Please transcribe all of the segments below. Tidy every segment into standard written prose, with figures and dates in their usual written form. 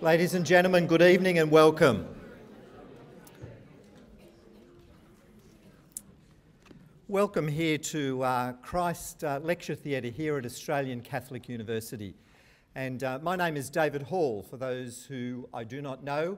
Ladies and gentlemen, good evening and welcome. Welcome here to Christ Lecture Theatre here at Australian Catholic University. And my name is David Hall, for those who I do not know,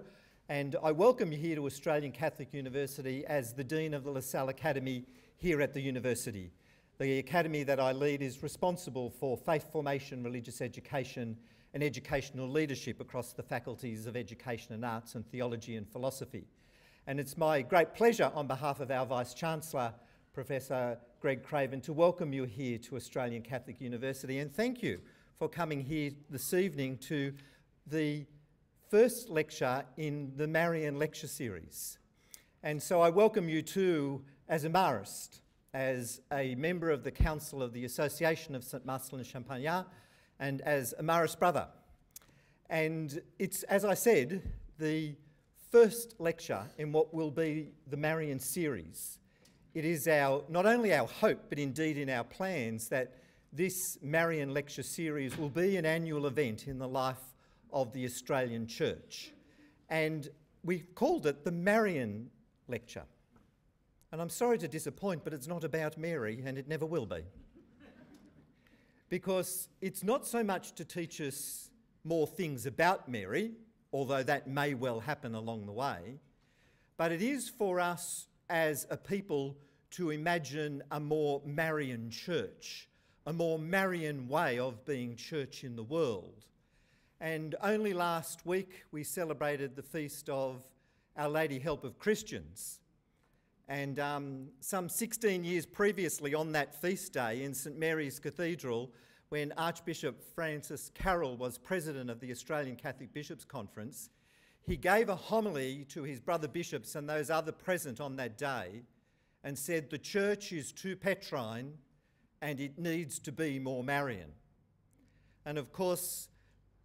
and I welcome you here to Australian Catholic University as the Dean of the LaSalle Academy here at the university. The academy that I lead is responsible for faith formation, religious education and educational leadership across the faculties of Education and Arts and Theology and Philosophy. And it's my great pleasure on behalf of our Vice-Chancellor, Professor Greg Craven, to welcome you here to Australian Catholic University, and thank you for coming here this evening to the first lecture in the Marian Lecture series. And so I welcome you too as a Marist, as a member of the Council of the Association of St Marcel and Champagnat, and as a Marist brother. And it's, as I said, the first lecture in what will be the Marian series. It is not only our hope, but indeed in our plans, that this Marian Lecture series will be an annual event in the life of the Australian Church. And we've called it the Marian Lecture. And I'm sorry to disappoint, but it's not about Mary, and it never will be. Because it's not so much to teach us more things about Mary, although that may well happen along the way, but it is for us as a people to imagine a more Marian church, a more Marian way of being church in the world. And only last week we celebrated the feast of Our Lady Help of Christians. And some 16 years previously on that feast day in St Mary's Cathedral, when Archbishop Francis Carroll was president of the Australian Catholic Bishops' Conference, he gave a homily to his brother bishops and those other present on that day and said, "The church is too Petrine and it needs to be more Marian." And of course,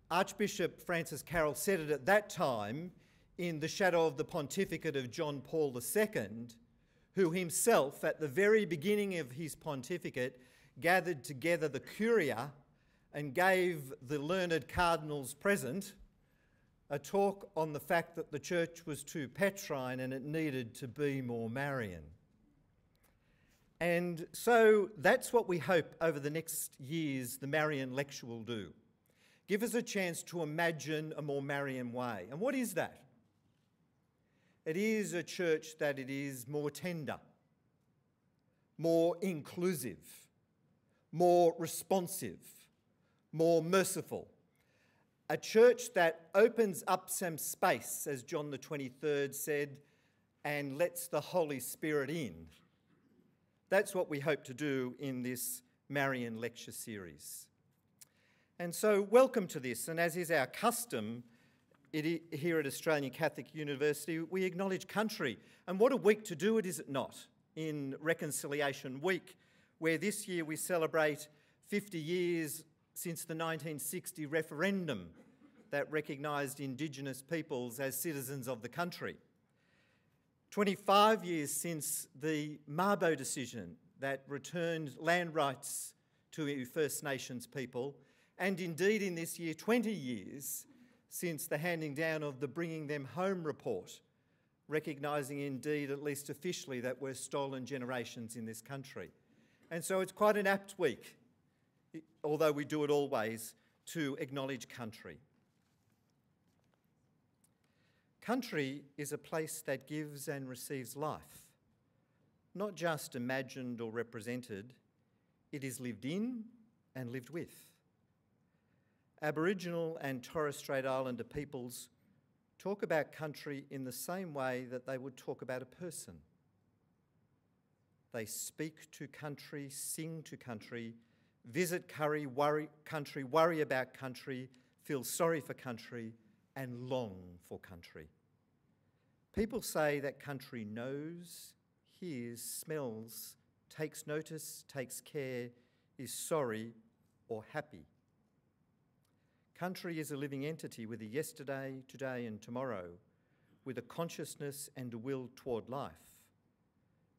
Archbishop Francis Carroll said it at that time in the shadow of the pontificate of John Paul II, who himself, at the very beginning of his pontificate, gathered together the curia and gave the learned cardinals present a talk on the fact that the church was too Petrine and it needed to be more Marian. And so that's what we hope over the next years the Marian Lecture will do. Give us a chance to imagine a more Marian way. And what is that? It is a church that it is more tender, more inclusive, more responsive, more merciful. A church that opens up some space, as John the 23rd said, and lets the Holy Spirit in. That's what we hope to do in this Marian Lecture series. And so welcome to this, and as is our custom, here at Australian Catholic University, we acknowledge country. And what a week to do it, is it not, in Reconciliation Week, where this year we celebrate 50 years since the 1960 referendum that recognised Indigenous peoples as citizens of the country. 25 years since the Mabo decision that returned land rights to First Nations people, and indeed in this year, 20 years since the handing down of the Bringing Them Home report, recognising indeed, at least officially, that we're stolen generations in this country. And so it's quite an apt week, although we do it always, to acknowledge country. Country is a place that gives and receives life, not just imagined or represented, it is lived in and lived with. Aboriginal and Torres Strait Islander peoples talk about country in the same way that they would talk about a person. They speak to country, sing to country, visit country, worry about country, feel sorry for country, and long for country. People say that country knows, hears, smells, takes notice, takes care, is sorry or happy. Country is a living entity with a yesterday, today and tomorrow, with a consciousness and a will toward life.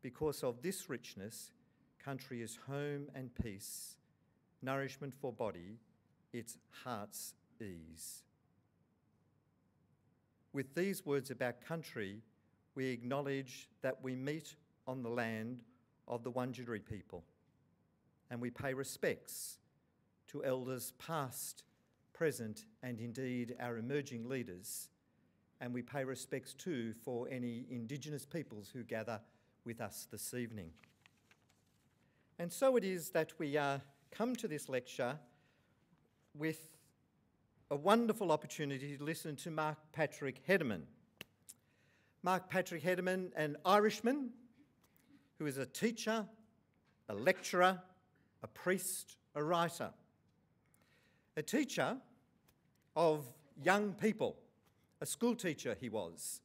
Because of this richness, country is home and peace, nourishment for body, its heart's ease. with these words about country, we acknowledge that we meet on the land of the Wurundjeri people, and we pay respects to elders past, present, and indeed our emerging leaders, and we pay respects too for any Indigenous peoples who gather with us this evening. And so it is that we come to this lecture with a wonderful opportunity to listen to Mark Patrick Hedderman. Mark Patrick Hedderman, an Irishman who is a teacher, a lecturer, a priest, a writer. A teacher of young people, a school teacher he was,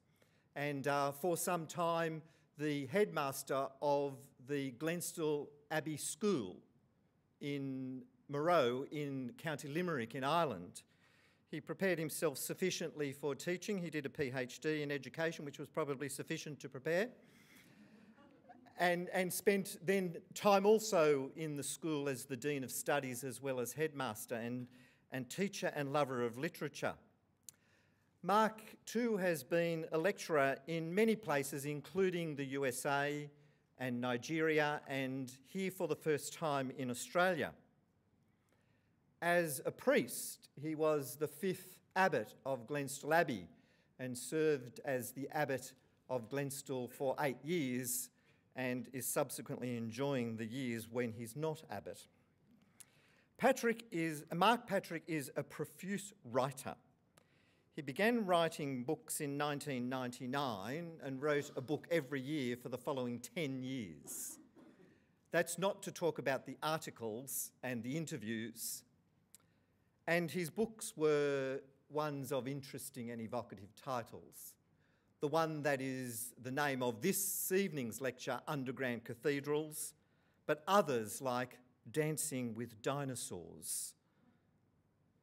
and for some time the headmaster of the Glenstal Abbey School in Moreau in County Limerick in Ireland. He prepared himself sufficiently for teaching. He did a PhD in education, which was probably sufficient to prepare, and spent then time also in the school as the Dean of Studies as well as headmaster and teacher and lover of literature. Mark too has been a lecturer in many places, including the USA and Nigeria, and here for the first time in Australia. As a priest, he was the 5th abbot of Glenstal Abbey and served as the abbot of Glenstal for 8 years and is subsequently enjoying the years when he's not abbot. Mark Patrick is a profuse writer. He began writing books in 1999 and wrote a book every year for the following 10 years. That's not to talk about the articles and the interviews. And his books were ones of interesting and evocative titles. The one that is the name of this evening's lecture, Underground Cathedrals, but others like Dancing with Dinosaurs,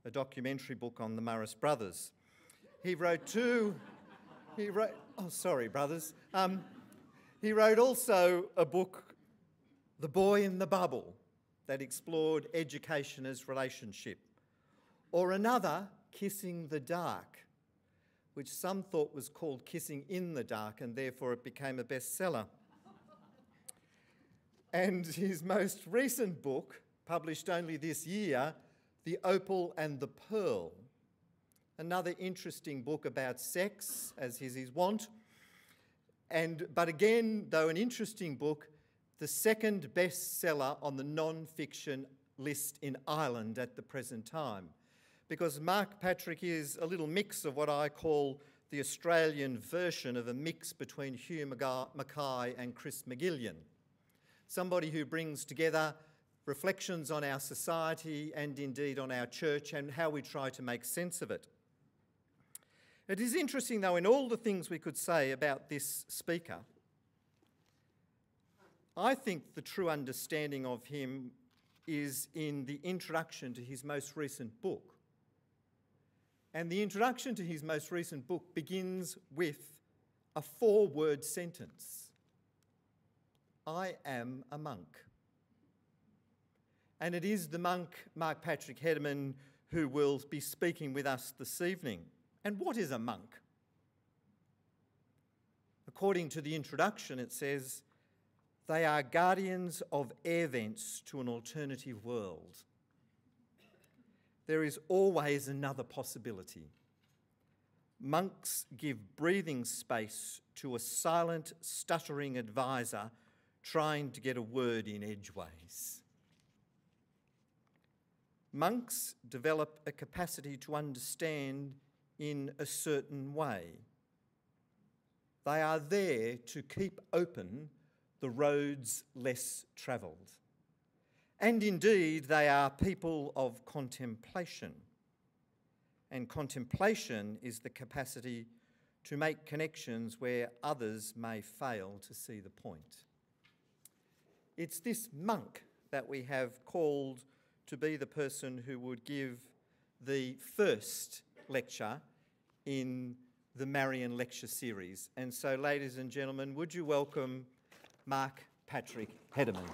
a documentary book on the Marist brothers. He wrote also a book, The Boy in the Bubble, that explored education as relationship, or another, Kissing the Dark, which some thought was called Kissing in the Dark, and therefore it became a bestseller. And his most recent book, published only this year, The Opal and the Pearl, another interesting book about sex, as is his wont, but again, though an interesting book, the second bestseller on the non-fiction list in Ireland at the present time, because Mark Patrick is a little mix of what I call the Australian version of a mix between Hugh Mackay and Chris McGillian, somebody who brings together reflections on our society and indeed on our church and how we try to make sense of it. It is interesting, though, in all the things we could say about this speaker, I think the true understanding of him is in the introduction to his most recent book. And the introduction to his most recent book begins with a 4-word sentence: I am a monk. And it is the monk, Mark Patrick Hedderman, who will be speaking with us this evening. And what is a monk? According to the introduction, it says, they are guardians of air vents to an alternative world. There is always another possibility. Monks give breathing space to a silent, stuttering advisor trying to get a word in edgeways. Monks develop a capacity to understand in a certain way. They are there to keep open the roads less travelled. And indeed, they are people of contemplation. And contemplation is the capacity to make connections where others may fail to see the point. It's this monk that we have called to be the person who would give the first lecture in the Marian Lecture series. And so, ladies and gentlemen, would you welcome Mark Patrick Hedderman.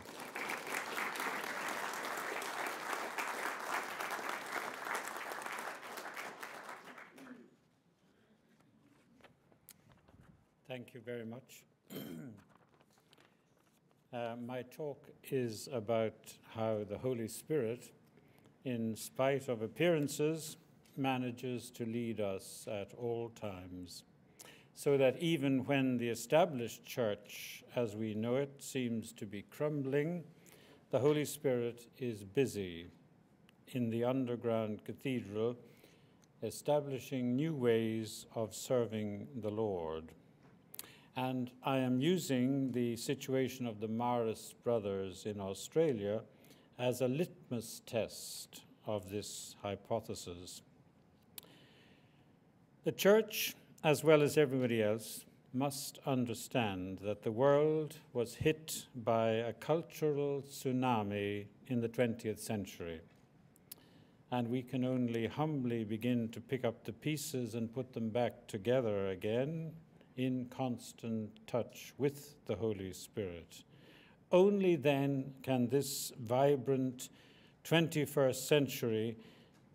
Thank you very much. My talk is about how the Holy Spirit, in spite of appearances, manages to lead us at all times, so that even when the established church, as we know it, seems to be crumbling, the Holy Spirit is busy in the underground cathedral, establishing new ways of serving the Lord. And I am using the situation of the Marist brothers in Australia as a litmus test of this hypothesis. The church, as well as everybody else, must understand that the world was hit by a cultural tsunami in the 20th century. And we can only humbly begin to pick up the pieces and put them back together again in constant touch with the Holy Spirit. Only then can this vibrant 21st century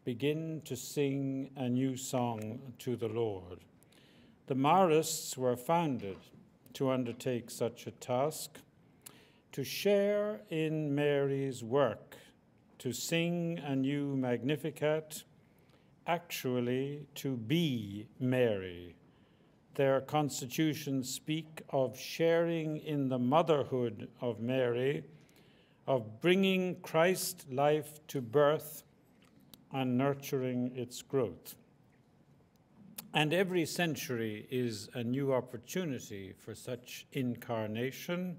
begin to sing a new song to the Lord. The Marists were founded to undertake such a task, to share in Mary's work, to sing a new Magnificat, actually to be Mary. Their constitutions speak of sharing in the motherhood of Mary, of bringing Christ's life to birth and nurturing its growth. And every century is a new opportunity for such incarnation,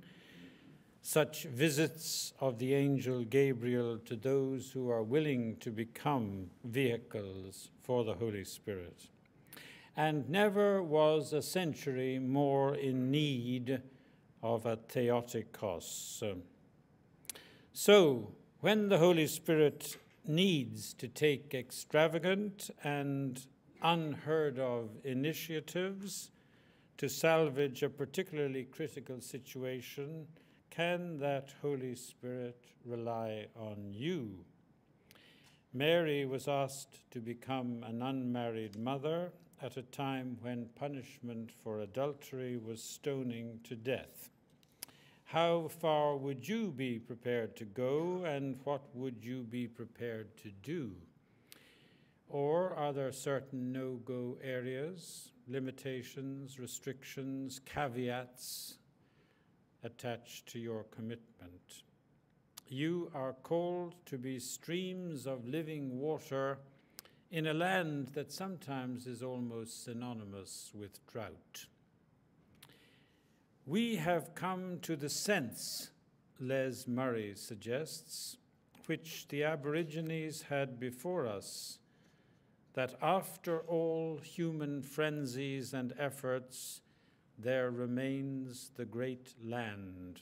such visits of the angel Gabriel to those who are willing to become vehicles for the Holy Spirit. And never was a century more in need of a theotokos. So, when the Holy Spirit needs to take extravagant and unheard of initiatives to salvage a particularly critical situation, can that Holy Spirit rely on you? Mary was asked to become an unmarried mother at a time when punishment for adultery was stoning to death. How far would you be prepared to go, and what would you be prepared to do? Or are there certain no-go areas, limitations, restrictions, caveats attached to your commitment? You are called to be streams of living water in a land that sometimes is almost synonymous with drought. We have come to the sense, Les Murray suggests, which the Aborigines had before us, that after all human frenzies and efforts, there remains the great land.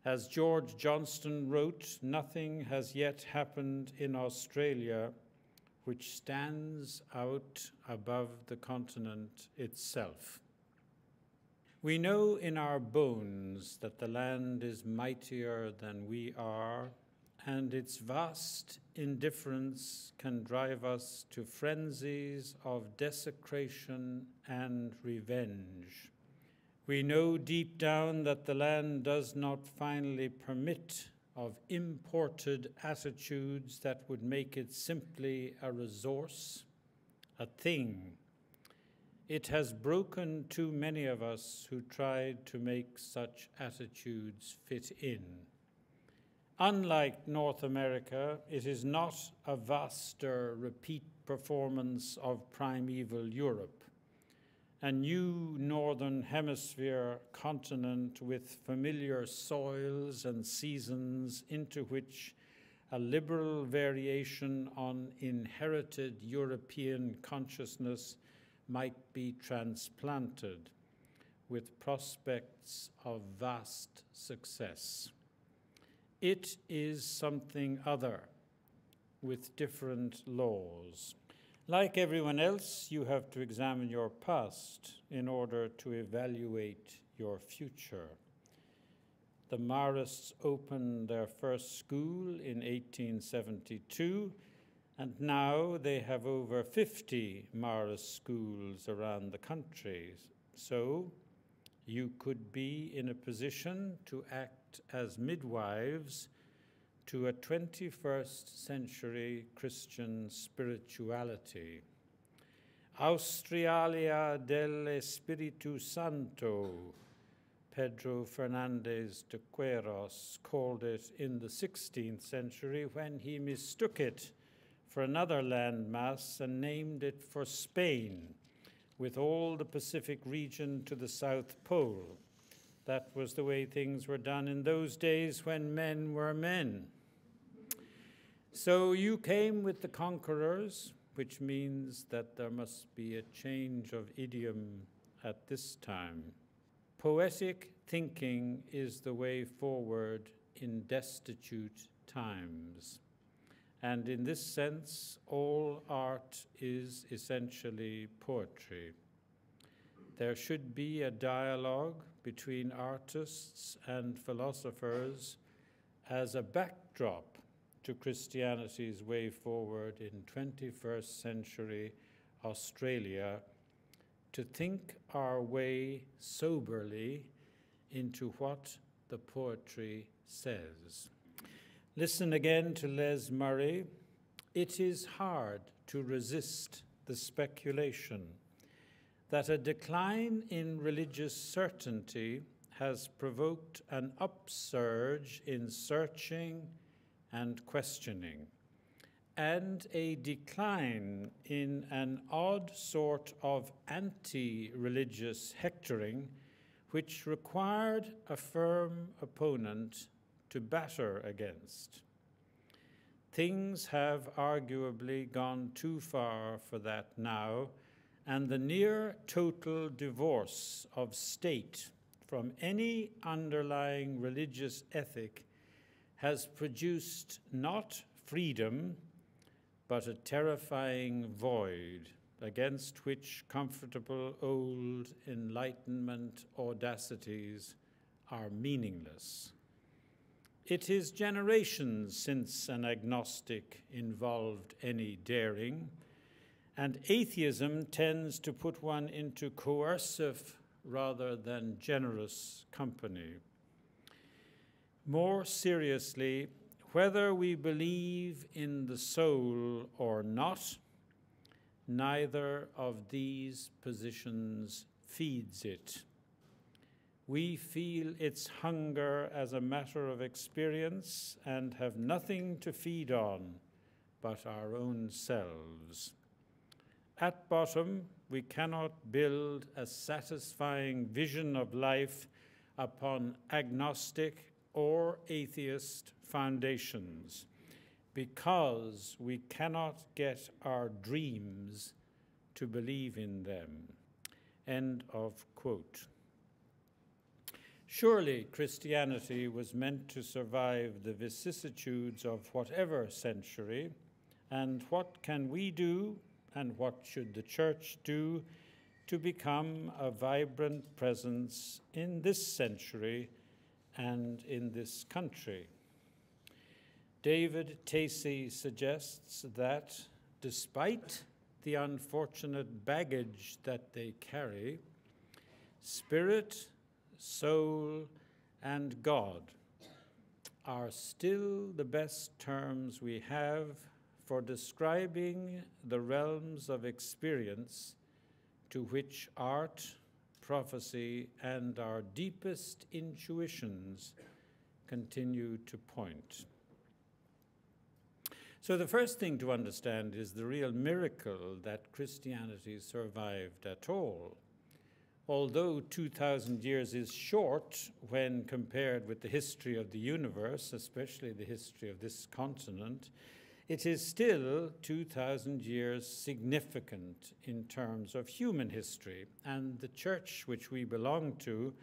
As George Johnston wrote, nothing has yet happened in Australia which stands out above the continent itself. We know in our bones that the land is mightier than we are, and its vast indifference can drive us to frenzies of desecration and revenge. We know deep down that the land does not finally permit of imported attitudes that would make it simply a resource, a thing. It has broken too many of us who tried to make such attitudes fit in. Unlike North America, it is not a vaster repeat performance of primeval Europe, a new northern hemisphere continent with familiar soils and seasons into which a liberal variation on inherited European consciousness might be transplanted with prospects of vast success. It is something other, with different laws. Like everyone else, you have to examine your past in order to evaluate your future. The Marists opened their first school in 1872, and now they have over 50 Marist schools around the country, So you could be in a position to act as midwives to a 21st century Christian spirituality. Australia del Espíritu Santo, Pedro Fernández de Queiroz called it in the 16th century when he mistook it for another landmass and named it for Spain, with all the Pacific region to the South Pole. That was the way things were done in those days when men were men. So you came with the conquerors, which means that there must be a change of idiom at this time. Poetic thinking is the way forward in destitute times. And in this sense, all art is essentially poetry. There should be a dialogue between artists and philosophers as a backdrop to Christianity's way forward in 21st century Australia, to think our way soberly into what the poetry says. Listen again to Les Murray. It is hard to resist the speculation that a decline in religious certainty has provoked an upsurge in searching and questioning, and a decline in an odd sort of anti-religious hectoring which required a firm opponent to batter against. Things have arguably gone too far for that now, and the near total divorce of state from any underlying religious ethic has produced not freedom, but a terrifying void against which comfortable old Enlightenment audacities are meaningless. It is generations since an agnostic involved any daring, and atheism tends to put one into coercive rather than generous company. More seriously, whether we believe in the soul or not, neither of these positions feeds it. We feel its hunger as a matter of experience and have nothing to feed on but our own selves. At bottom, we cannot build a satisfying vision of life upon agnostic or atheist foundations, because we cannot get our dreams to believe in them. End of quote. Surely Christianity was meant to survive the vicissitudes of whatever century, and what can we do, and what should the Church do to become a vibrant presence in this century and in this country? David Tacey suggests that despite the unfortunate baggage that they carry, spirit, soul, and God are still the best terms we have for describing the realms of experience to which art, prophecy, and our deepest intuitions continue to point. So the first thing to understand is the real miracle that Christianity survived at all. Although 2,000 years is short when compared with the history of the universe, especially the history of this continent, it is still 2,000 years significant in terms of human history. And the church which we belong to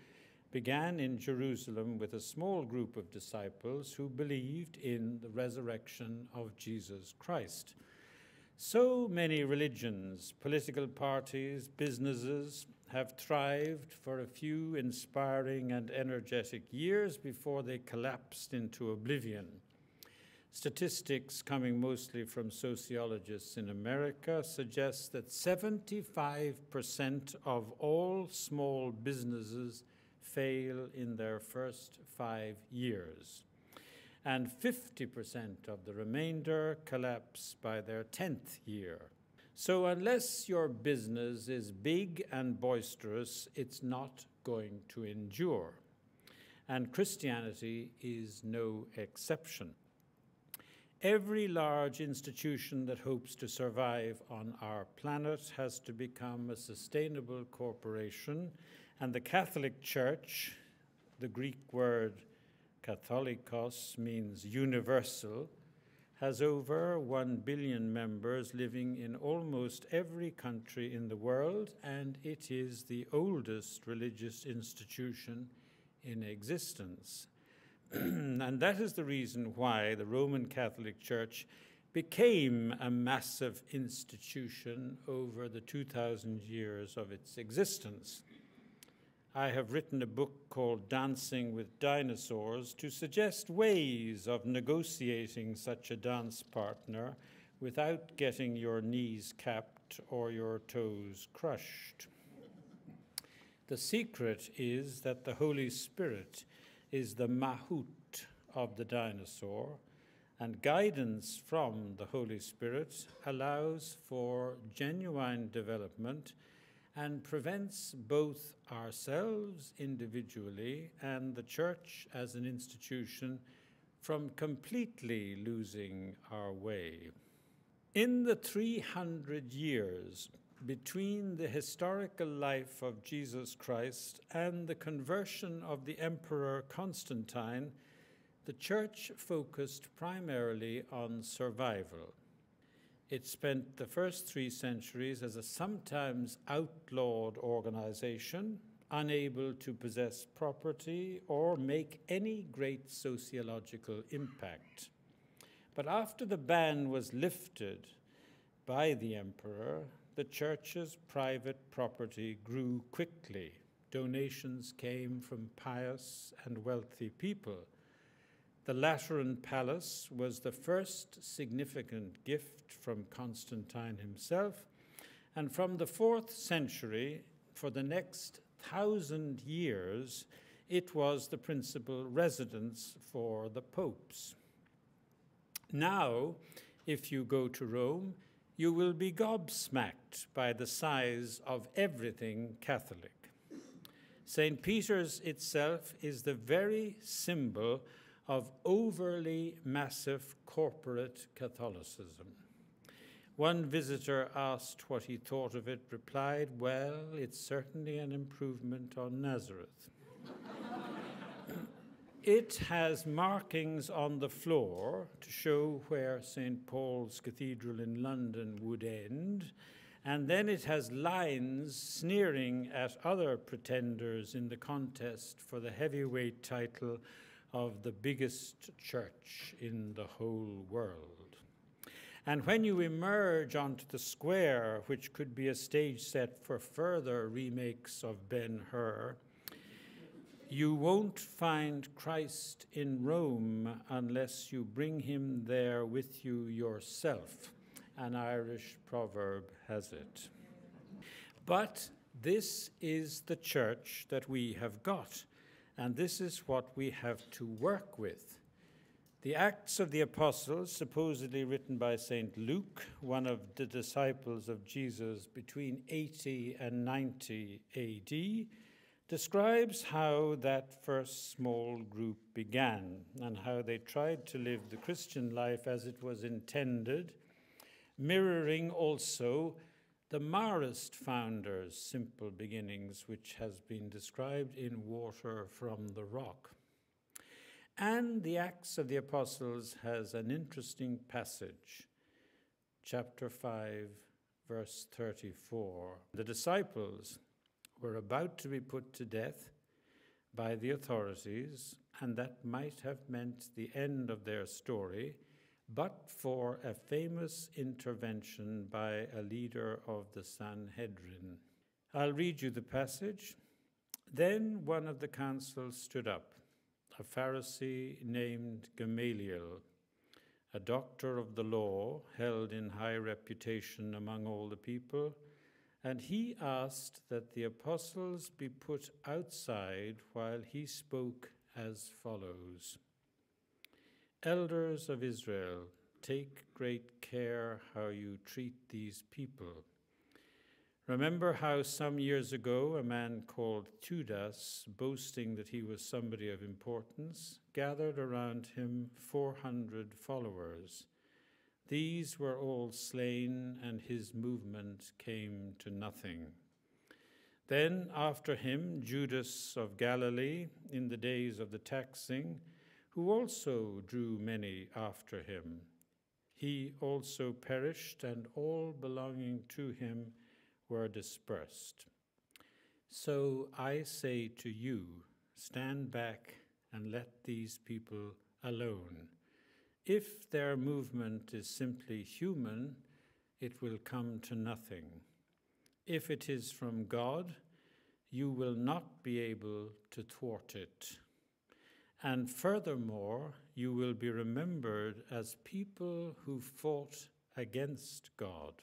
began in Jerusalem with a small group of disciples who believed in the resurrection of Jesus Christ. So many religions, political parties, businesses have thrived for a few inspiring and energetic years before they collapsed into oblivion. Statistics coming mostly from sociologists in America suggest that 75% of all small businesses fail in their first 5 years, and 50% of the remainder collapse by their 10th year. So unless your business is big and boisterous, it's not going to endure. And Christianity is no exception. Every large institution that hopes to survive on our planet has to become a sustainable corporation, and the Catholic Church, the Greek word katholikos means universal, has over 1 billion members living in almost every country in the world, and it is the oldest religious institution in existence. And that is the reason why the Roman Catholic Church became a massive institution over the 2,000 years of its existence. I have written a book called Dancing with Dinosaurs to suggest ways of negotiating such a dance partner without getting your knees capped or your toes crushed. The secret is that the Holy Spirit is the mahout of the dinosaur, and guidance from the Holy Spirit allows for genuine development and prevents both ourselves individually and the Church as an institution from completely losing our way. In the 300 years between the historical life of Jesus Christ and the conversion of the Emperor Constantine, the Church focused primarily on survival. It spent the first 3 centuries as a sometimes outlawed organization, unable to possess property or make any great sociological impact. But after the ban was lifted by the emperor, the Church's private property grew quickly. Donations came from pious and wealthy people. The Lateran Palace was the first significant gift from Constantine himself, and from the 4th century, for the next 1,000 years, it was the principal residence for the popes. Now, if you go to Rome, you will be gobsmacked by the size of everything Catholic. St. Peter's itself is the very symbol of overly massive corporate Catholicism. One visitor asked what he thought of it, replied, "Well, it's certainly an improvement on Nazareth." It has markings on the floor to show where St. Paul's Cathedral in London would end, and then it has lines sneering at other pretenders in the contest for the heavyweight title of the biggest church in the whole world. And when you emerge onto the square, which could be a stage set for further remakes of Ben-Hur, you won't find Christ in Rome unless you bring him there with you yourself. An Irish proverb has it. But this is the church that we have got, and this is what we have to work with. The Acts of the Apostles, supposedly written by St. Luke, one of the disciples of Jesus between 80 and 90 AD, describes how that first small group began and how they tried to live the Christian life as it was intended, mirroring also the Marist founders' simple beginnings, which has been described in Water from the Rock. And the Acts of the Apostles has an interesting passage, chapter 5, verse 34. The disciples were about to be put to death by the authorities, and that might have meant the end of their story, but for a famous intervention by a leader of the Sanhedrin. I'll read you the passage. Then one of the council stood up, a Pharisee named Gamaliel, a doctor of the law, held in high reputation among all the people, and he asked that the apostles be put outside while he spoke as follows. Elders of Israel, take great care how you treat these people. Remember how some years ago a man called Judas, boasting that he was somebody of importance, gathered around him 400 followers. These were all slain, and his movement came to nothing. Then after him, Judas of Galilee, in the days of the taxing, who also drew many after him. He also perished, and all belonging to him were dispersed. So I say to you, stand back and let these people alone. If their movement is simply human, it will come to nothing. If it is from God, you will not be able to thwart it. And furthermore, you will be remembered as people who fought against God.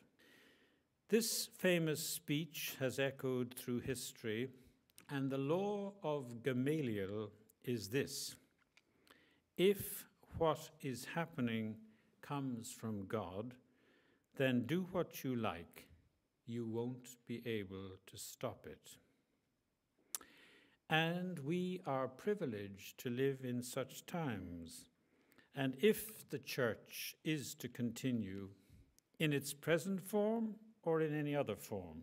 This famous speech has echoed through history, and the law of Gamaliel is this: if what is happening comes from God, then do what you like. You won't be able to stop it. And we are privileged to live in such times. And if the church is to continue in its present form or in any other form,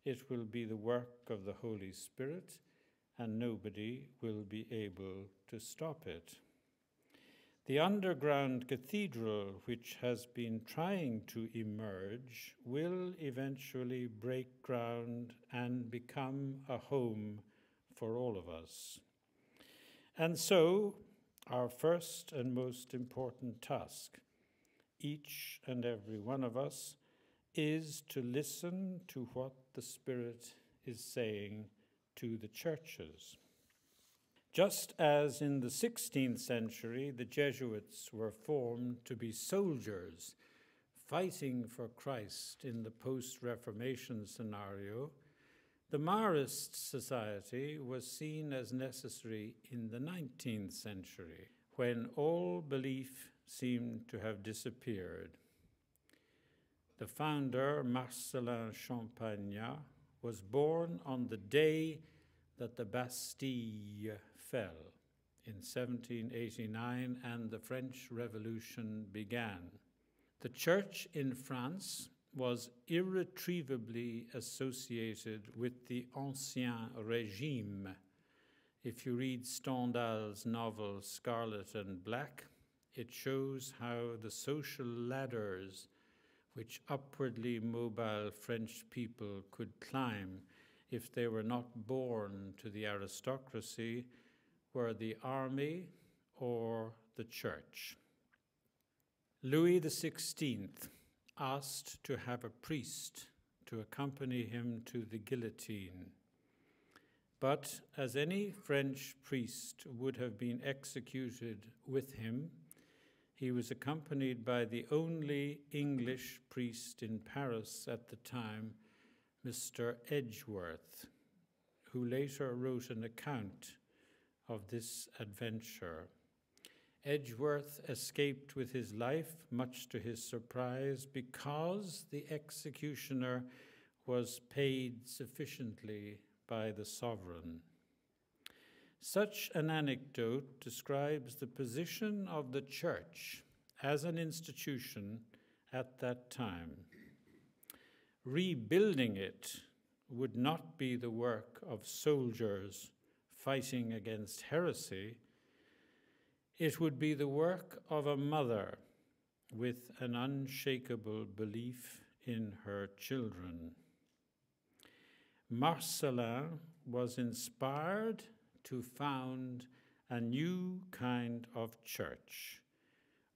it will be the work of the Holy Spirit, and nobody will be able to stop it. The underground cathedral, which has been trying to emerge, will eventually break ground and become a home for all of us. And so, our first and most important task, each and every one of us, is to listen to what the Spirit is saying to the churches. Just as in the 16th century, the Jesuits were formed to be soldiers fighting for Christ in the post-Reformation scenario, the Marist society was seen as necessary in the 19th century, when all belief seemed to have disappeared. The founder, Marcellin Champagnat, was born on the day that the Bastille fell in 1789 and the French Revolution began. The church in France was irretrievably associated with the Ancien Régime. If you read Stendhal's novel Scarlet and Black, it shows how the social ladders which upwardly mobile French people could climb if they were not born to the aristocracy were the army or the church. Louis XVI asked to have a priest to accompany him to the guillotine. But as any French priest would have been executed with him, he was accompanied by the only English priest in Paris at the time, Mr. Edgeworth, who later wrote an account of this adventure. Edgeworth escaped with his life, much to his surprise, because the executioner was paid sufficiently by the sovereign. Such an anecdote describes the position of the church as an institution at that time. Rebuilding it would not be the work of soldiers fighting against heresy. It would be the work of a mother with an unshakable belief in her children. Marcellin was inspired to found a new kind of church,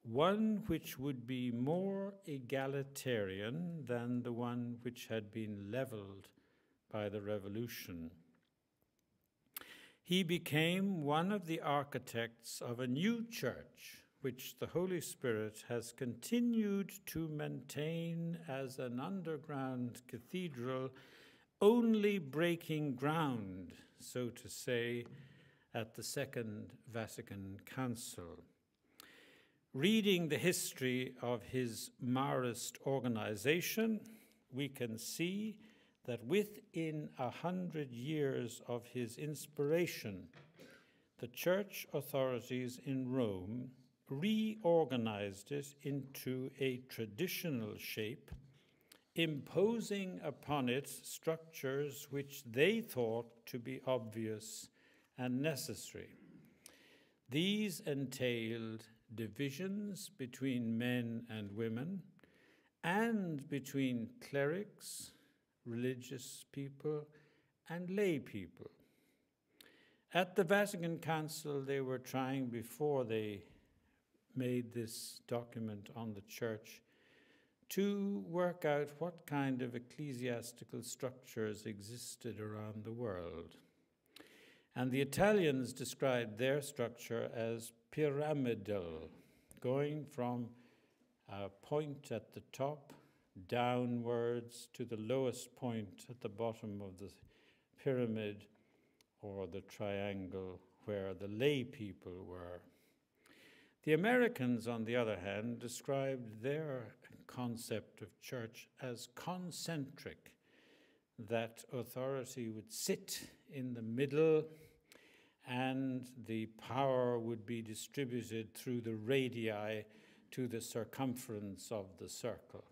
one which would be more egalitarian than the one which had been leveled by the Revolution. He became one of the architects of a new church which the Holy Spirit has continued to maintain as an underground cathedral, only breaking ground, so to say, at the Second Vatican Council. Reading the history of his Marist organization, we can see that within 100 years of his inspiration, the church authorities in Rome reorganized it into a traditional shape, imposing upon it structures which they thought to be obvious and necessary. These entailed divisions between men and women and between clerics, religious people, and lay people. At the Vatican Council, they were trying, before they made this document on the church, to work out what kind of ecclesiastical structures existed around the world. And the Italians described their structure as pyramidal, going from a point at the top downwards to the lowest point at the bottom of the pyramid or the triangle where the lay people were. The Americans, on the other hand, described their concept of church as concentric, that authority would sit in the middle and the power would be distributed through the radii to the circumference of the circle.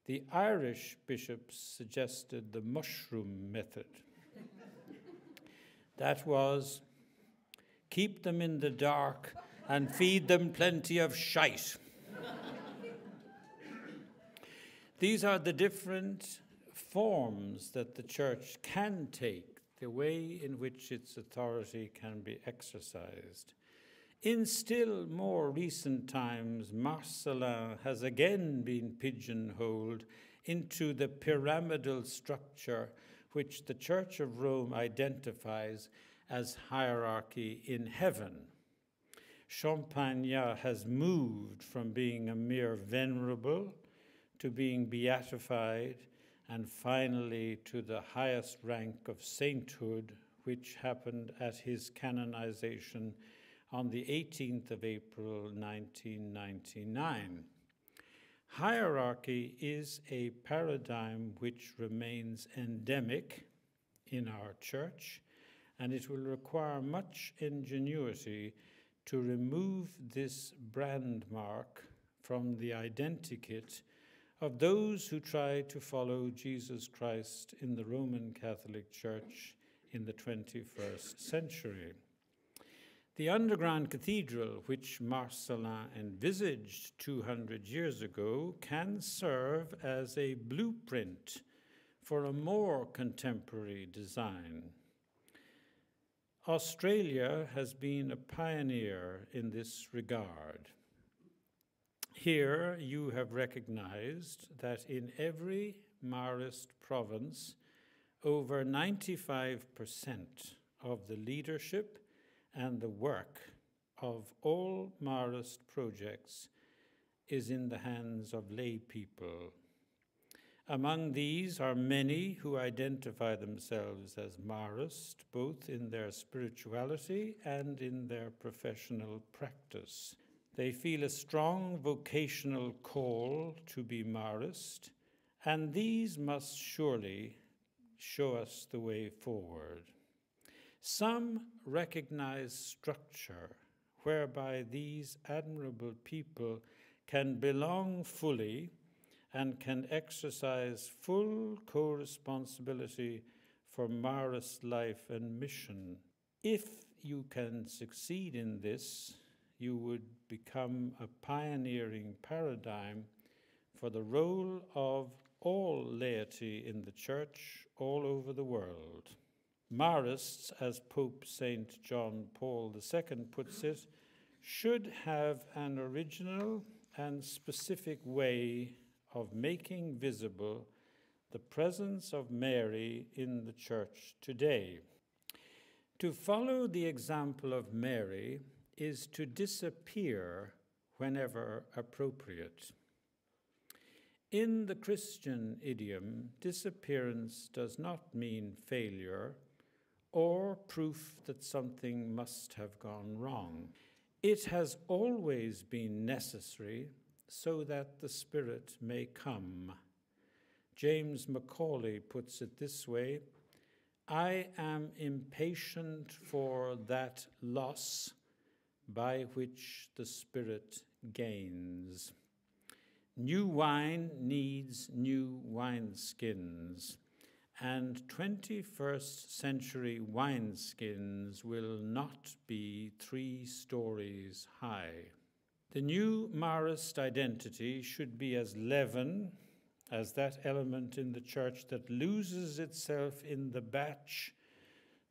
The Irish bishops suggested the mushroom method. That was, keep them in the dark and feed them plenty of shite. These are the different forms that the church can take, the way in which its authority can be exercised. In still more recent times, Marcelin has again been pigeonholed into the pyramidal structure which the Church of Rome identifies as hierarchy in heaven. Champagnat has moved from being a mere venerable to being beatified, and finally to the highest rank of sainthood, which happened at his canonization on the 18th of April, 1999. Hierarchy is a paradigm which remains endemic in our church, and it will require much ingenuity to remove this brand mark from the identikit of those who try to follow Jesus Christ in the Roman Catholic Church in the 21st century. The underground cathedral, which Marcelin envisaged 200 years ago, can serve as a blueprint for a more contemporary design. Australia has been a pioneer in this regard. Here you have recognized that in every Marist province, over 95% of the leadership and the work of all Marist projects is in the hands of lay people. Among these are many who identify themselves as Marist, both in their spirituality and in their professional practice. They feel a strong vocational call to be Marist, and these must surely show us the way forward. Some recognize structure whereby these admirable people can belong fully and can exercise full co-responsibility for Marist life and mission. If you can succeed in this, you would become a pioneering paradigm for the role of all laity in the church all over the world. Marists, as Pope St. John Paul II puts it, should have an original and specific way of making visible the presence of Mary in the church today. To follow the example of Mary is to disappear whenever appropriate. In the Christian idiom, disappearance does not mean failure or proof that something must have gone wrong. It has always been necessary so that the Spirit may come. James Macaulay puts it this way: I am impatient for that loss by which the Spirit gains. New wine needs new wineskins, and 21st century wineskins will not be 3 stories high. The new Marist identity should be as leaven as that element in the church that loses itself in the batch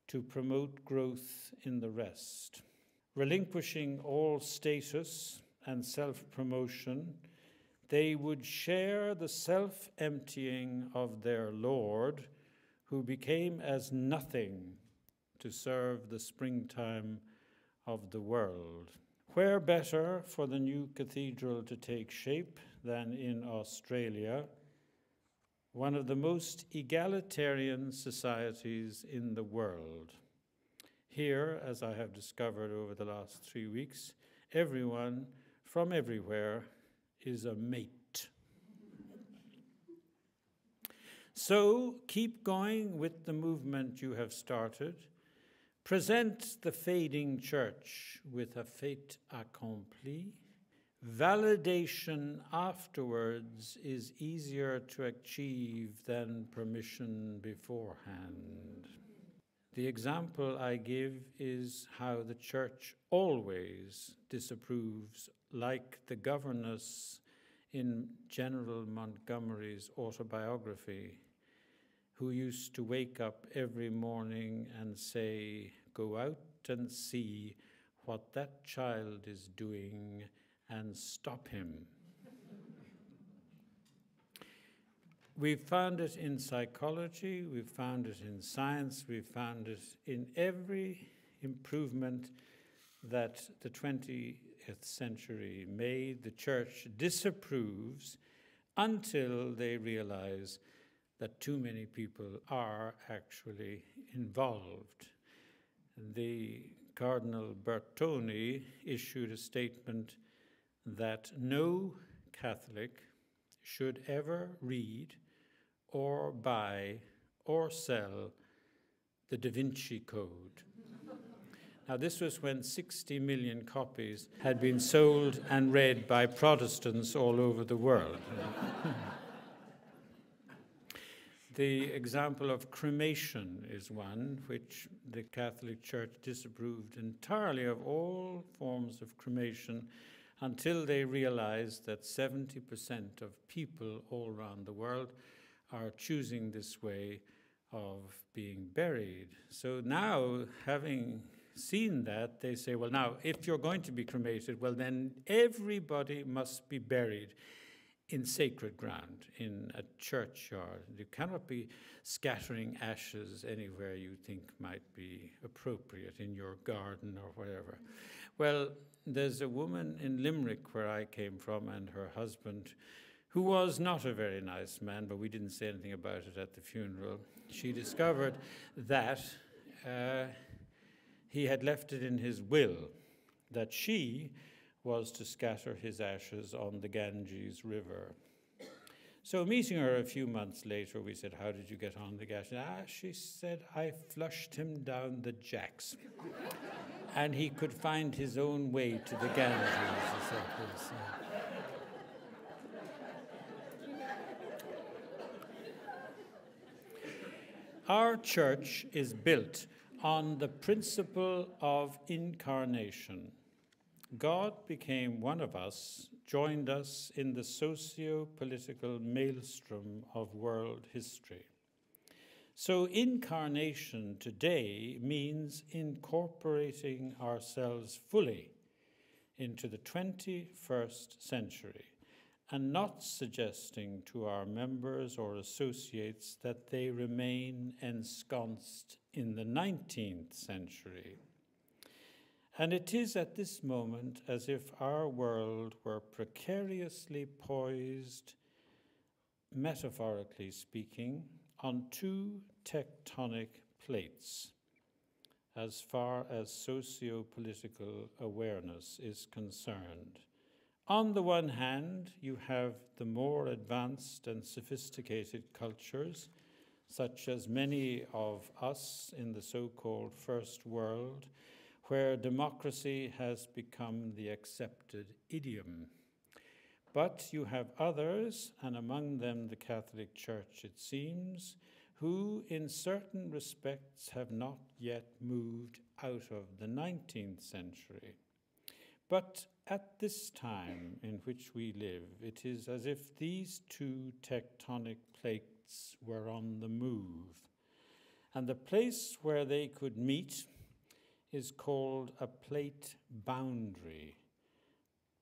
to promote growth in the rest. Relinquishing all status and self-promotion, they would share the self-emptying of their Lord, who became as nothing to serve the springtime of the world. Where better for the new cathedral to take shape than in Australia, one of the most egalitarian societies in the world. Here, as I have discovered over the last 3 weeks, everyone from everywhere is a mate. So keep going with the movement you have started. Present the fading church with a fait accompli. Validation afterwards is easier to achieve than permission beforehand. The example I give is how the church always disapproves, like the governess in General Montgomery's autobiography, who used to wake up every morning and say, "Go out and see what that child is doing and stop him." We've found it in psychology, we've found it in science, we've found it in every improvement that the 20th century made. The church disapproves until they realize that too many people are actually involved. The Cardinal Bertoni issued a statement that no Catholic should ever read or buy or sell the Da Vinci Code. Now, this was when 60 million copies had been sold and read by Protestants all over the world. The example of cremation is one which the Catholic Church disapproved entirely of all forms of cremation until they realized that 70% of people all around the world are choosing this way of being buried. So now, having seen that, they say, well, now, if you're going to be cremated, well, then everybody must be buried in sacred ground, in a churchyard. You cannot be scattering ashes anywhere you think might be appropriate, in your garden or whatever. Well, there's a woman in Limerick, where I came from, and her husband, who was not a very nice man, but we didn't say anything about it at the funeral. She discovered that he had left it in his will that she was to scatter his ashes on the Ganges River. So meeting her a few months later, we said, "How did you get on the Ganges?" She said, "I flushed him down the jacks." And he could find his own way to the Ganges. Our church is built on the principle of incarnation. God became one of us, joined us in the socio-political maelstrom of world history. So incarnation today means incorporating ourselves fully into the 21st century and not suggesting to our members or associates that they remain ensconced in the 19th century. And it is at this moment as if our world were precariously poised, metaphorically speaking, on two tectonic plates, as far as socio-political awareness is concerned. On the one hand, you have the more advanced and sophisticated cultures, such as many of us in the so-called First World, where democracy has become the accepted idiom. But you have others, and among them the Catholic Church, it seems, who in certain respects have not yet moved out of the 19th century. But at this time in which we live, it is as if these two tectonic plates were on the move, and the place where they could meet is called a plate boundary.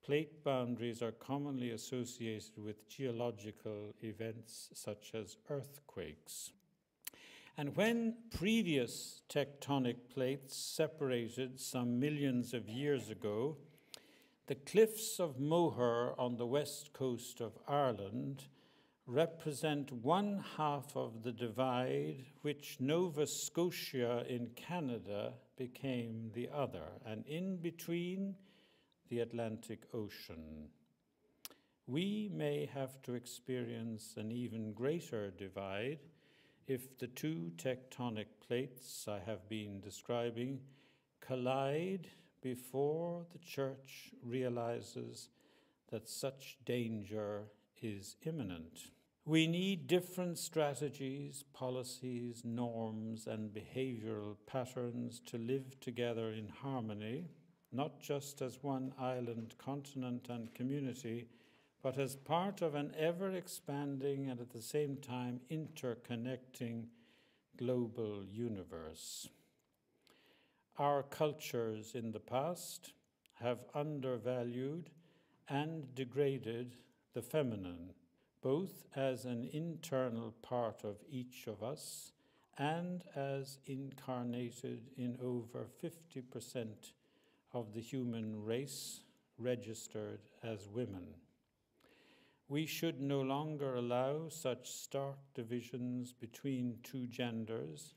Plate boundaries are commonly associated with geological events such as earthquakes. And when previous tectonic plates separated some millions of years ago, the cliffs of Moher on the west coast of Ireland represent one half of the divide which Nova Scotia in Canada became the other, and in between the Atlantic Ocean. We may have to experience an even greater divide if the two tectonic plates I have been describing collide before the Church realizes that such danger is imminent. We need different strategies, policies, norms, and behavioral patterns to live together in harmony, not just as one island, continent, and community, but as part of an ever-expanding and at the same time interconnecting global universe. Our cultures in the past have undervalued and degraded the feminine, both as an internal part of each of us and as incarnated in over 50% of the human race registered as women. We should no longer allow such stark divisions between two genders,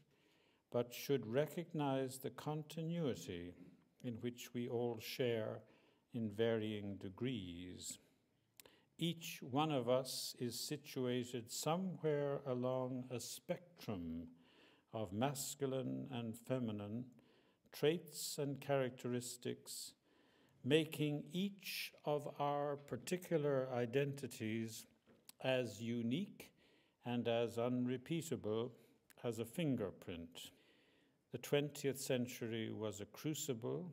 but should recognize the continuity in which we all share in varying degrees. Each one of us is situated somewhere along a spectrum of masculine and feminine traits and characteristics, making each of our particular identities as unique and as unrepeatable as a fingerprint. The 20th century was a crucible,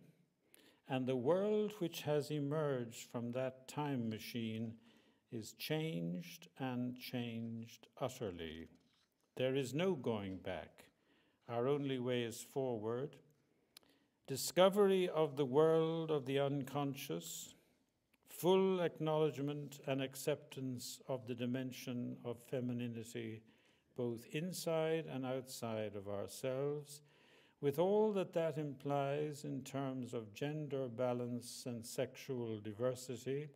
and the world which has emerged from that time machine is changed and changed utterly. There is no going back. Our only way is forward. Discovery of the world of the unconscious, full acknowledgement and acceptance of the dimension of femininity, both inside and outside of ourselves, with all that that implies in terms of gender balance and sexual diversity,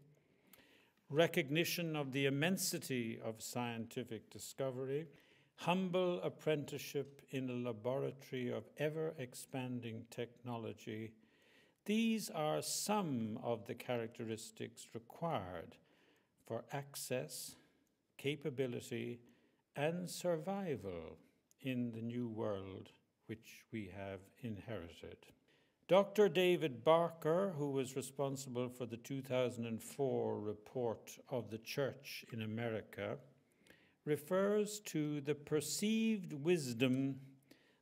recognition of the immensity of scientific discovery, humble apprenticeship in a laboratory of ever-expanding technology. These are some of the characteristics required for access, capability, and survival in the new world which we have inherited. Dr. David Barker, who was responsible for the 2004 report of the Church in America, refers to the perceived wisdom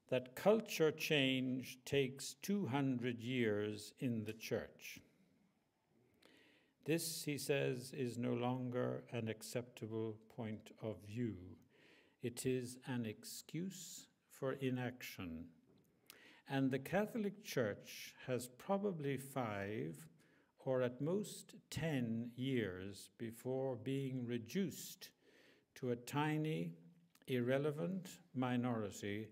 that culture change takes 200 years in the Church. This, he says, is no longer an acceptable point of view. It is an excuse for inaction. And the Catholic Church has probably 5 or at most 10 years before being reduced to a tiny, irrelevant minority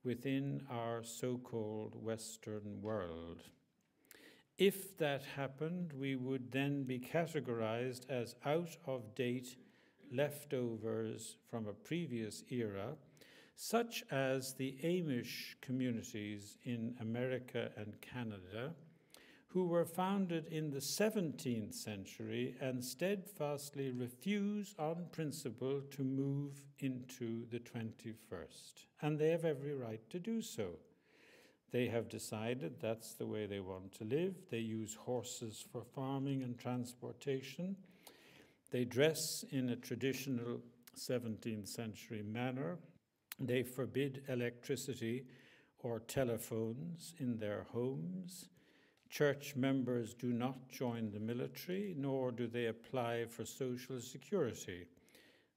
within our so-called Western world. If that happened, we would then be categorized as out-of-date leftovers from a previous era, such as the Amish communities in America and Canada, who were founded in the 17th century and steadfastly refuse on principle to move into the 21st. And they have every right to do so. They have decided that's the way they want to live. They use horses for farming and transportation. They dress in a traditional 17th century manner. They forbid electricity or telephones in their homes. Church members do not join the military, nor do they apply for Social Security.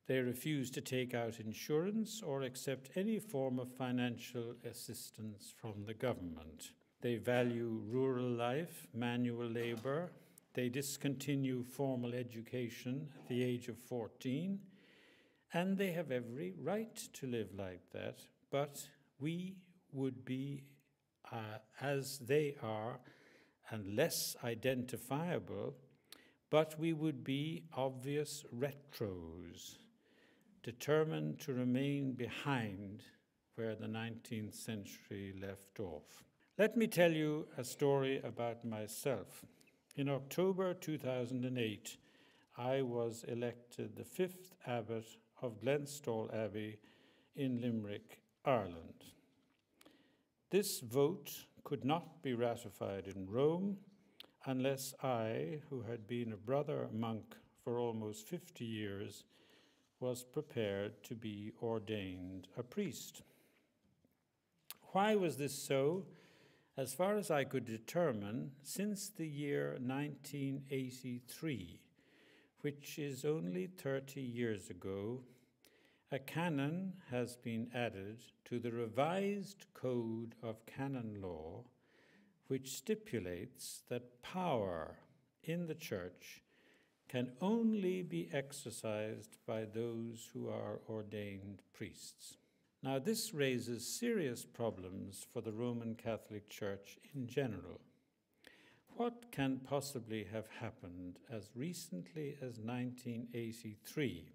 They refuse to take out insurance or accept any form of financial assistance from the government. They value rural life, manual labor. They discontinue formal education at the age of 14, and they have every right to live like that, but we would be as they are and less identifiable, but we would be obvious retros, determined to remain behind where the 19th century left off. Let me tell you a story about myself. In October 2008, I was elected the 5th abbot of Glenstall Abbey in Limerick, Ireland. This vote could not be ratified in Rome unless I, who had been a brother monk for almost 50 years, was prepared to be ordained a priest. Why was this so? As far as I could determine, since the year 1983, which is only 30 years ago, a canon has been added to the revised Code of Canon Law, which stipulates that power in the Church can only be exercised by those who are ordained priests. Now, this raises serious problems for the Roman Catholic Church in general. What can possibly have happened as recently as 1983?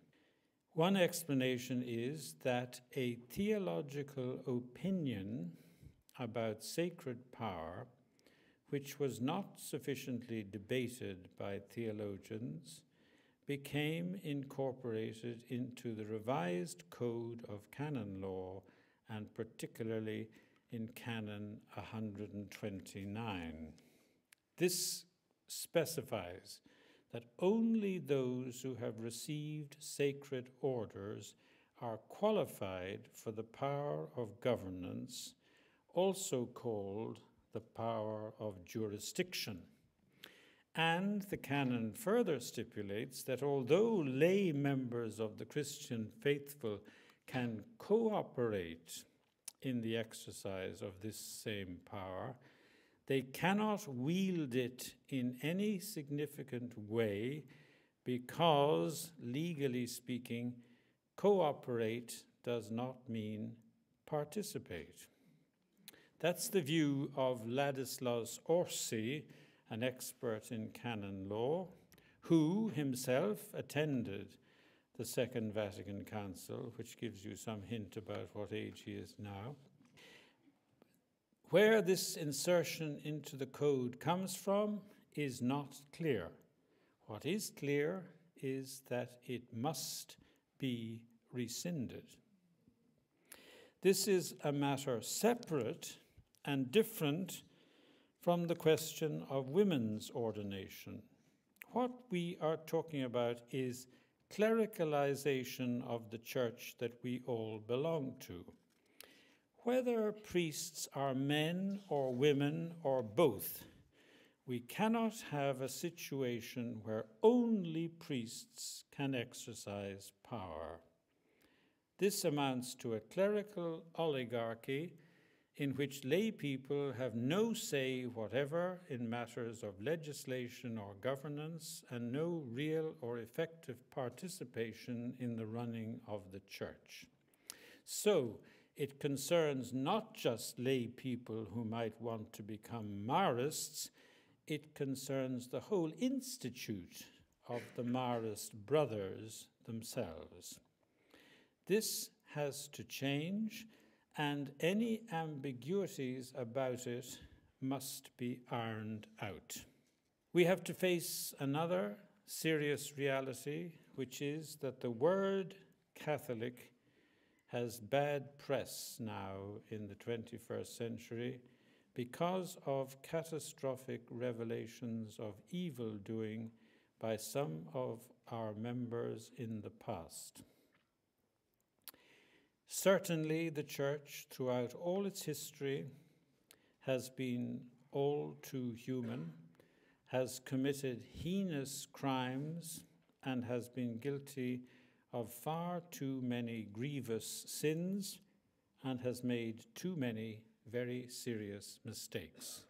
One explanation is that a theological opinion about sacred power, which was not sufficiently debated by theologians, became incorporated into the revised Code of Canon Law, and particularly in Canon 129. This specifies that only those who have received sacred orders are qualified for the power of governance, also called the power of jurisdiction. And the canon further stipulates that although lay members of the Christian faithful can cooperate in the exercise of this same power, they cannot wield it in any significant way because, legally speaking, cooperate does not mean participate. That's the view of Ladislaus Orsi, an expert in canon law, who himself attended the Second Vatican Council, which gives you some hint about what age he is now. Where this insertion into the code comes from is not clear. What is clear is that it must be rescinded. This is a matter separate and different from the question of women's ordination. What we are talking about is clericalization of the church that we all belong to. Whether priests are men or women or both, we cannot have a situation where only priests can exercise power. This amounts to a clerical oligarchy in which lay people have no say whatever in matters of legislation or governance and no real or effective participation in the running of the church. So it concerns not just lay people who might want to become Marists, it concerns the whole institute of the Marist brothers themselves. This has to change, and any ambiguities about it must be ironed out. We have to face another serious reality, which is that the word Catholic has bad press now in the 21st century because of catastrophic revelations of evil-doing by some of our members in the past. Certainly, the Church, throughout all its history, has been all too human, has committed heinous crimes, and has been guilty of far too many grievous sins, and has made too many very serious mistakes.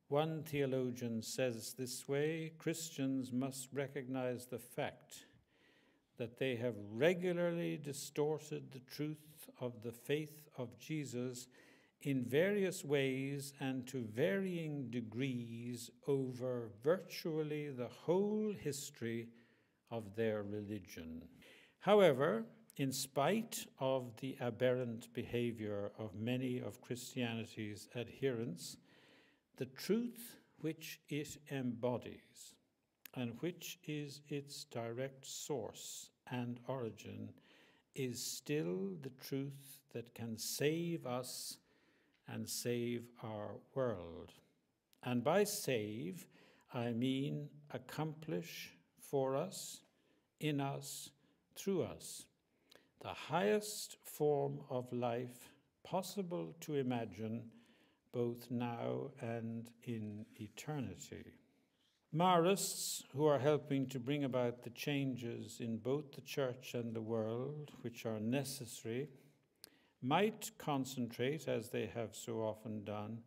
One theologian says this way: Christians must recognize the fact that they have regularly distorted the truth of the faith of Jesus in various ways and to varying degrees over virtually the whole history of their religion. However, in spite of the aberrant behavior of many of Christianity's adherents, the truth which it embodies and which is its direct source and origin is still the truth that can save us and save our world. And by save, I mean accomplish for us, in us, through us, the highest form of life possible to imagine both now and in eternity. Marists, who are helping to bring about the changes in both the Church and the world which are necessary, might concentrate, as they have so often done,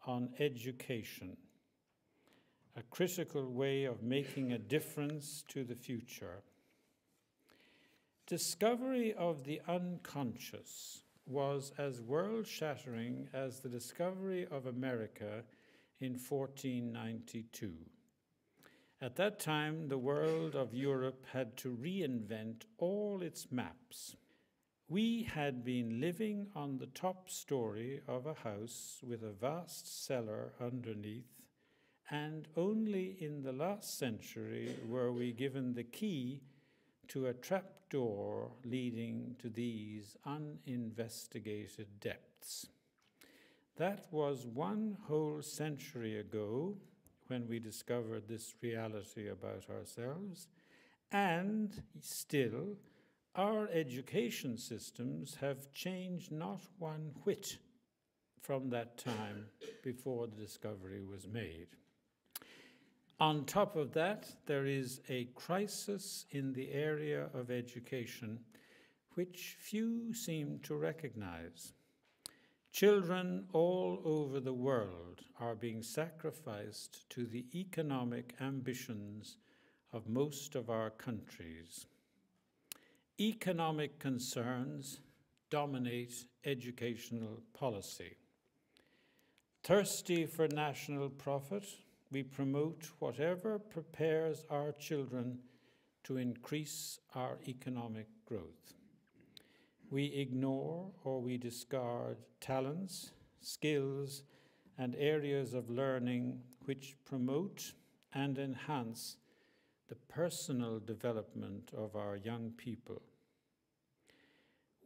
on education, a critical way of making a difference to the future. Discovery of the unconscious was as world-shattering as the discovery of America in 1492. At that time, the world of Europe had to reinvent all its maps. We had been living on the top story of a house with a vast cellar underneath, and only in the last century were we given the key to a trapdoor leading to these uninvestigated depths. That was one whole century ago when we discovered this reality about ourselves, and still our education systems have changed not one whit from that time before the discovery was made. On top of that, there is a crisis in the area of education which few seem to recognize. Children all over the world are being sacrificed to the economic ambitions of most of our countries. Economic concerns dominate educational policy. Thirsty for national profit, we promote whatever prepares our children to increase our economic growth. We ignore or we discard talents, skills, and areas of learning which promote and enhance the personal development of our young people.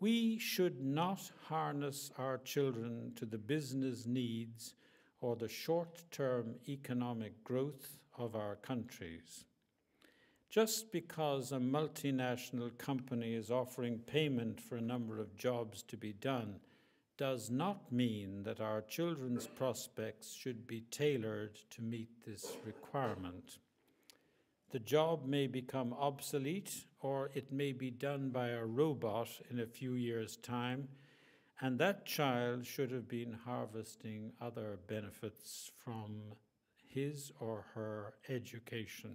We should not harness our children to the business needs or the short-term economic growth of our countries. Just because a multinational company is offering payment for a number of jobs to be done does not mean that our children's prospects should be tailored to meet this requirement. The job may become obsolete, or it may be done by a robot in a few years' time, and that child should have been harvesting other benefits from his or her education.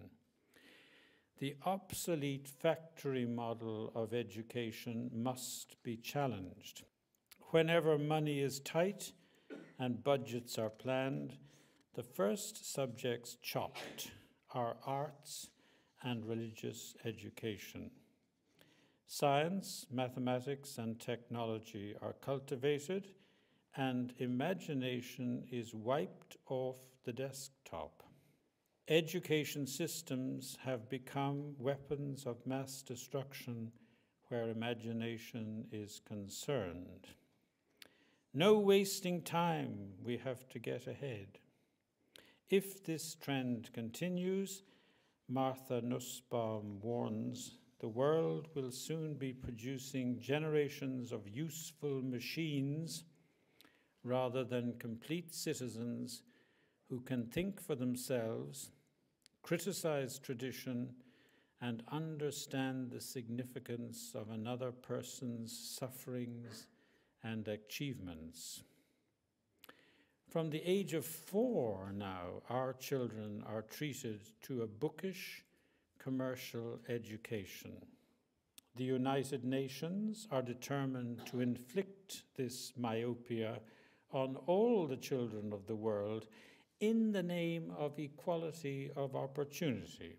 The obsolete factory model of education must be challenged. Whenever money is tight and budgets are planned, The first subjects chopped are arts and religious education. Science, mathematics, and technology are cultivated, and imagination is wiped off the desktop. Education systems have become weapons of mass destruction where imagination is concerned. No wasting time, we have to get ahead. If this trend continues, Martha Nussbaum warns, the world will soon be producing generations of useful machines rather than complete citizens who can think for themselves, criticize tradition, and understand the significance of another person's sufferings and achievements. From the age of 4 now, our children are treated to a bookish commercial education. The United Nations are determined to inflict this myopia on all the children of the world in the name of equality of opportunity.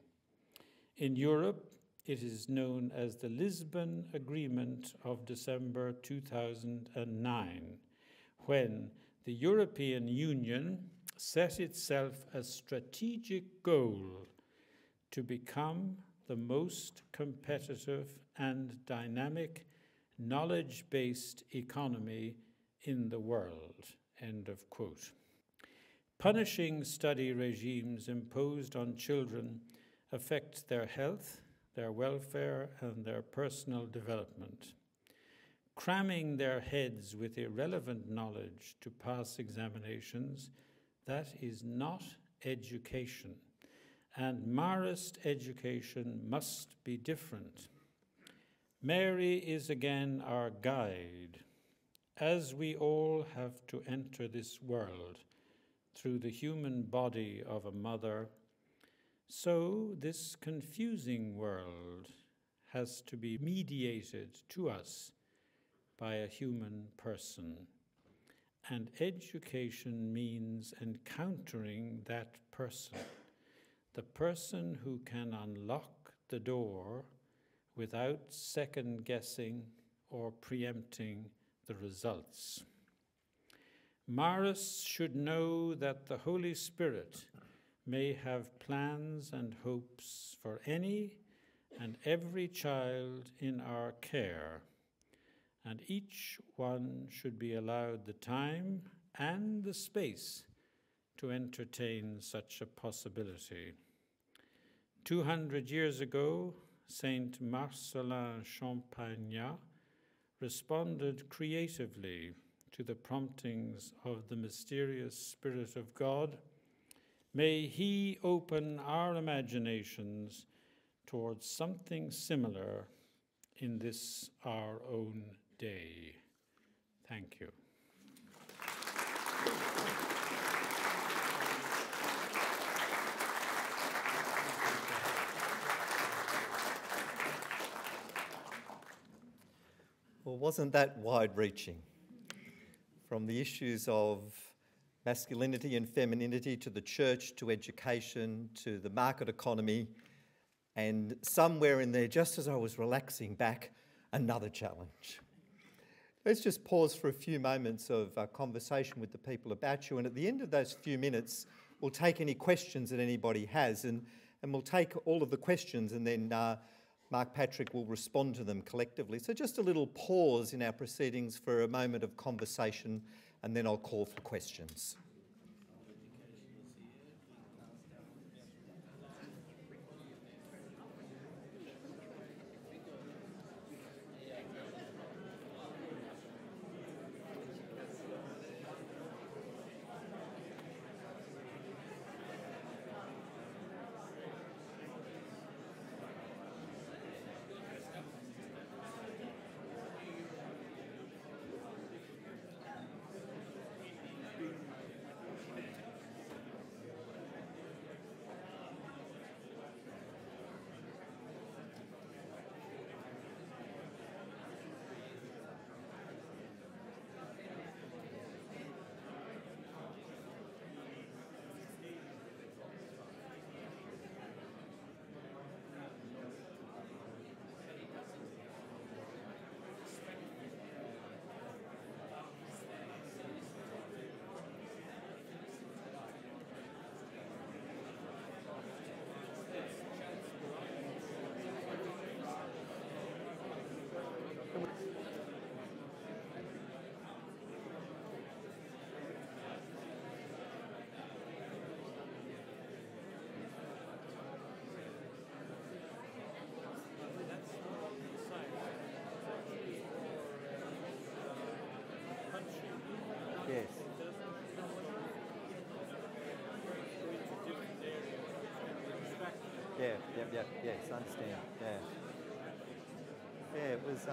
In Europe, it is known as the Lisbon Agreement of December 2009, when the European Union set itself a strategic goal to become the most competitive and dynamic knowledge-based economy in the world, end of quote. Punishing study regimes imposed on children affect their health, their welfare, and their personal development. Cramming their heads with irrelevant knowledge to pass examinations, that is not education. And Marist education must be different. Mary is again our guide, as we all have to enter this world through the human body of a mother. So this confusing world has to be mediated to us by a human person. And education means encountering that person, the person who can unlock the door without second-guessing or preempting the results. Marists should know that the Holy Spirit may have plans and hopes for any and every child in our care, and each one should be allowed the time and the space to entertain such a possibility. 200 years ago, Saint Marcellin Champagnat responded creatively to the promptings of the mysterious Spirit of God. May He open our imaginations towards something similar in this our own day. Thank you. Well, wasn't that wide-reaching? From the issues of masculinity and femininity to the church, to education, to the market economy, and somewhere in there, just as I was relaxing back, another challenge. Let's just pause for a few moments of conversation with the people about you, and at the end of those few minutes, we'll take any questions that anybody has, and we'll take all of the questions, and then Mark Patrick will respond to them collectively. So just a little pause in our proceedings for a moment of conversation, and then I'll call for questions. Yeah, yes, I understand. Yeah. Yeah, it was.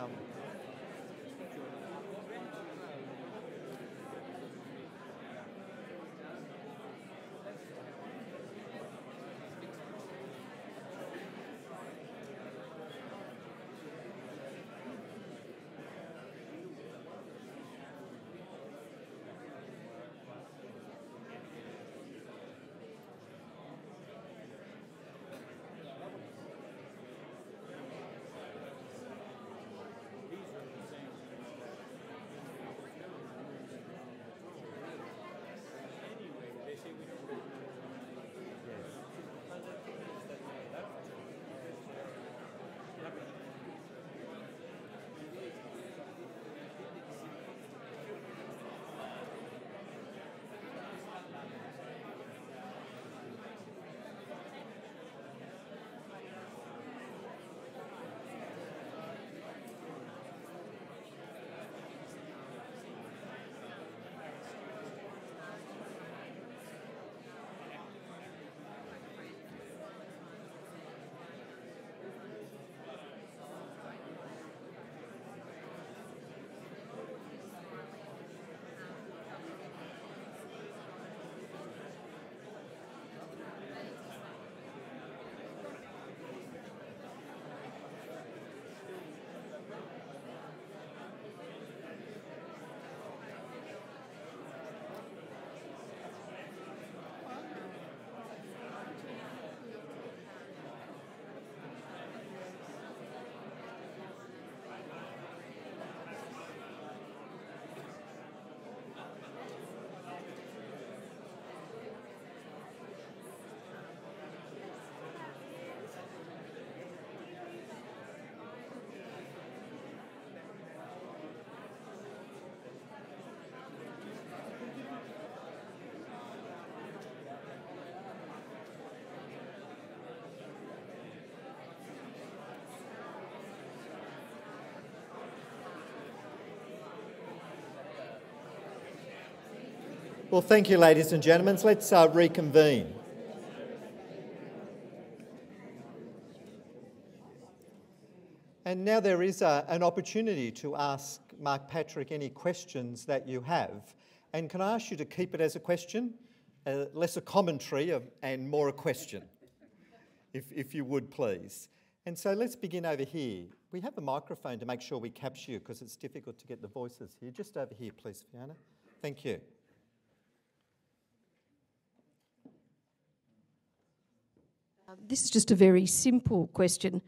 Well, thank you, ladies and gentlemen. Let's reconvene. And now there is an opportunity to ask Mark Patrick any questions that you have. And can I ask you to keep it as a question, less a commentary and more a question, if you would, please. And so let's begin over here. We have a microphone to make sure we capture you because it's difficult to get the voices here. Just over here, please, Fiona. Thank you. This is just a very simple question.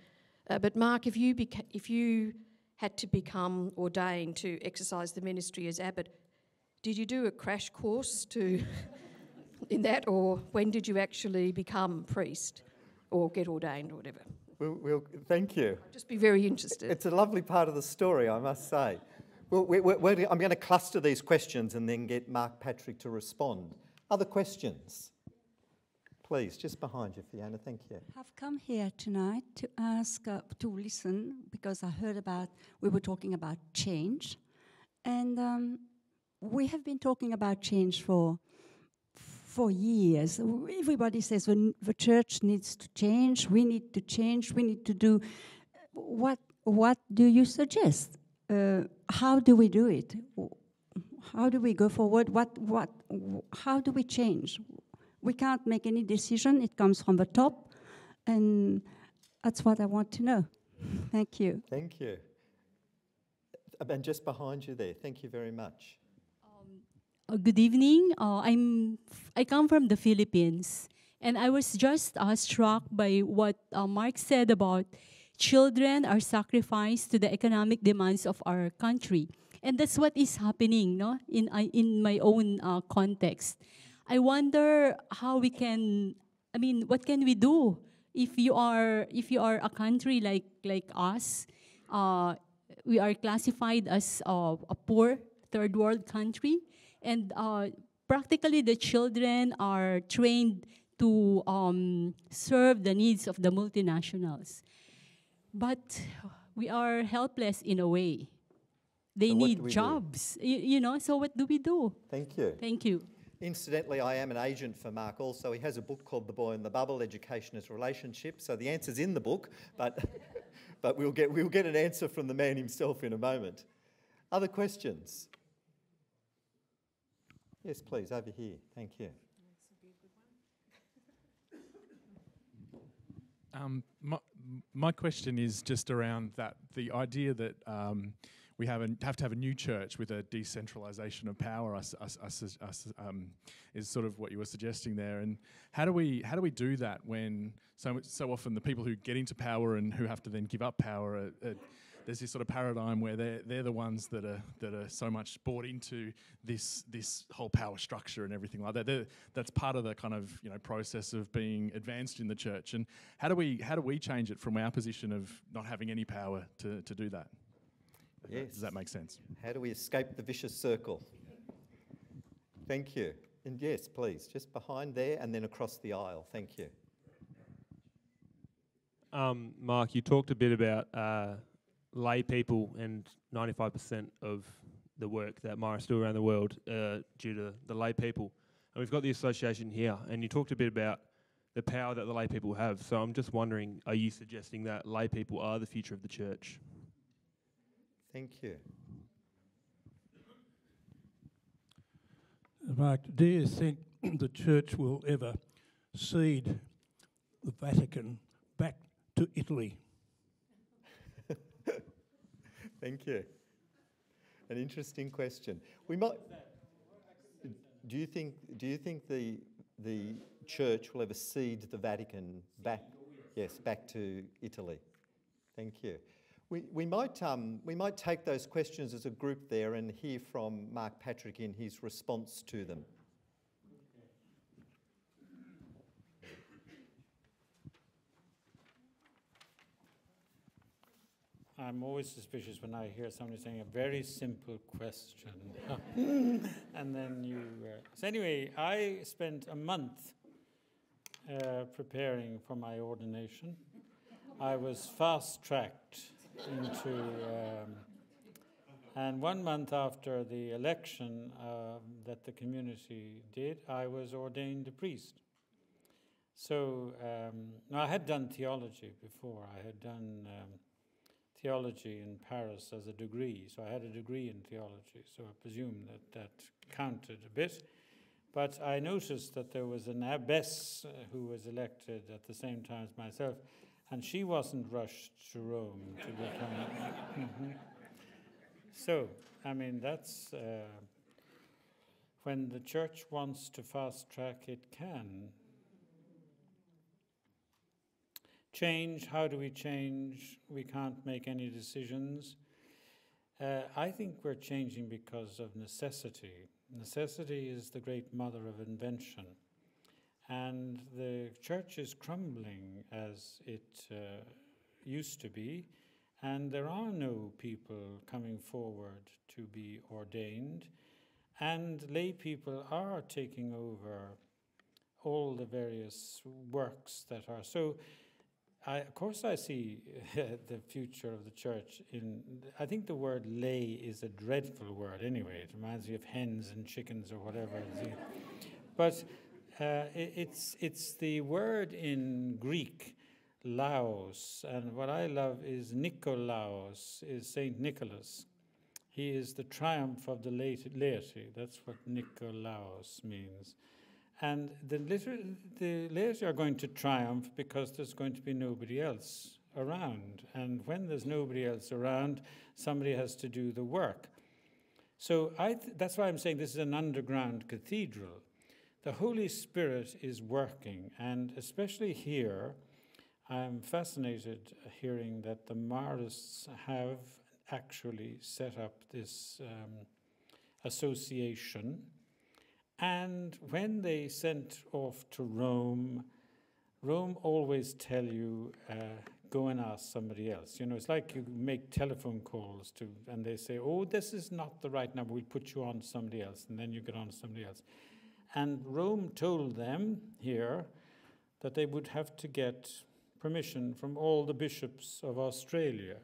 But Mark, if you had to become ordained to exercise the ministry as abbot, did you do a crash course in that, or when did you actually become priest or get ordained or whatever? Well, thank you. I'd just be very interested. It's a lovely part of the story, I must say. Well, I'm going to cluster these questions and then get Mark Patrick to respond. Other questions? Please, just behind you, Fiona, thank you. I've come here tonight to ask, to listen, because I heard we were talking about change. And we have been talking about change for years. Everybody says the church needs to change, we need to do. What do you suggest? How do we do it? How do we go forward? How do we change? We can't make any decision. It comes from the top, and that's what I want to know. Thank you. Thank you. And just behind you there, thank you very much. Good evening. I come from the Philippines, and I was just struck by what Mark said about children are sacrificed to the economic demands of our country, and that's what is happening, no? In my own context. I wonder how we can. I mean, what can we do if you are a country like us? We are classified as a poor third world country, and practically the children are trained to serve the needs of the multinationals. But we are helpless in a way. They need jobs, you know, so what do we do? Thank you. Thank you. Incidentally, I am an agent for Mark also. He has a book called The Boy in the Bubble, Education as Relationship. So the answer's in the book, but, but we'll get an answer from the man himself in a moment. Other questions? Yes, please, over here. Thank you. My question is just around that, the idea that we have to have a new church with a decentralisation of power is sort of what you were suggesting there. And how do we do that when so often the people who get into power and who have to then give up power there's this sort of paradigm where they're the ones that are so much bought into this whole power structure and everything like that. That's part of the kind of process of being advanced in the church. And how do we change it from our position of not having any power to do that? Yes. Does that make sense? How do we escape the vicious circle? Thank you. And yes, please, just behind there and then across the aisle. Thank you. Mark, you talked a bit about lay people, and 95% of the work that Marist do around the world due to the lay people. And we've got the association here, and you talked a bit about the power that the lay people have. So I'm just wondering, are you suggesting that lay people are the future of the church? Thank you. Mark, do you think the church will ever cede the Vatican back to Italy? Thank you. An interesting question. We might. Do you think the church will ever cede the Vatican back? Yes, back to Italy. Thank you. We might take those questions as a group there and hear from Mark Patrick in his response to them. I'm always suspicious when I hear somebody saying a very simple question. And then you... So anyway, I spent a month preparing for my ordination. I was fast-tracked into... and 1 month after the election that the community did, I was ordained a priest. So I had done theology before. I had done... theology in Paris as a degree, so I had a degree in theology, so I presume that counted a bit. But I noticed that there was an abbess who was elected at the same time as myself, and she wasn't rushed to Rome to become... So, I mean, that's... when the church wants to fast-track, it can. Change, how do we change? We can't make any decisions. I think we're changing because of necessity. Necessity is the great mother of invention. And the church is crumbling as it used to be, and there are no people coming forward to be ordained, and lay people are taking over all the various works that are. So, of course I see the future of the church in... I think the word lay is a dreadful word anyway. It reminds me of hens and chickens or whatever. But it's the word in Greek, laos, and what I love is Nikolaos, is Saint Nicholas. He is the triumph of the laity. That's what Nikolaos means. And the laity are going to triumph because there's going to be nobody else around. And when there's nobody else around, somebody has to do the work. So that's why I'm saying this is an underground cathedral. The Holy Spirit is working, and especially here, I'm fascinated hearing that the Marists have actually set up this association. And when they sent off to Rome, Rome always tell you, go and ask somebody else. You know, it's like you make telephone calls to, and they say, oh, this is not the right number, we'll put you on to somebody else, and then you get on to somebody else. And Rome told them here that they would have to get permission from all the bishops of Australia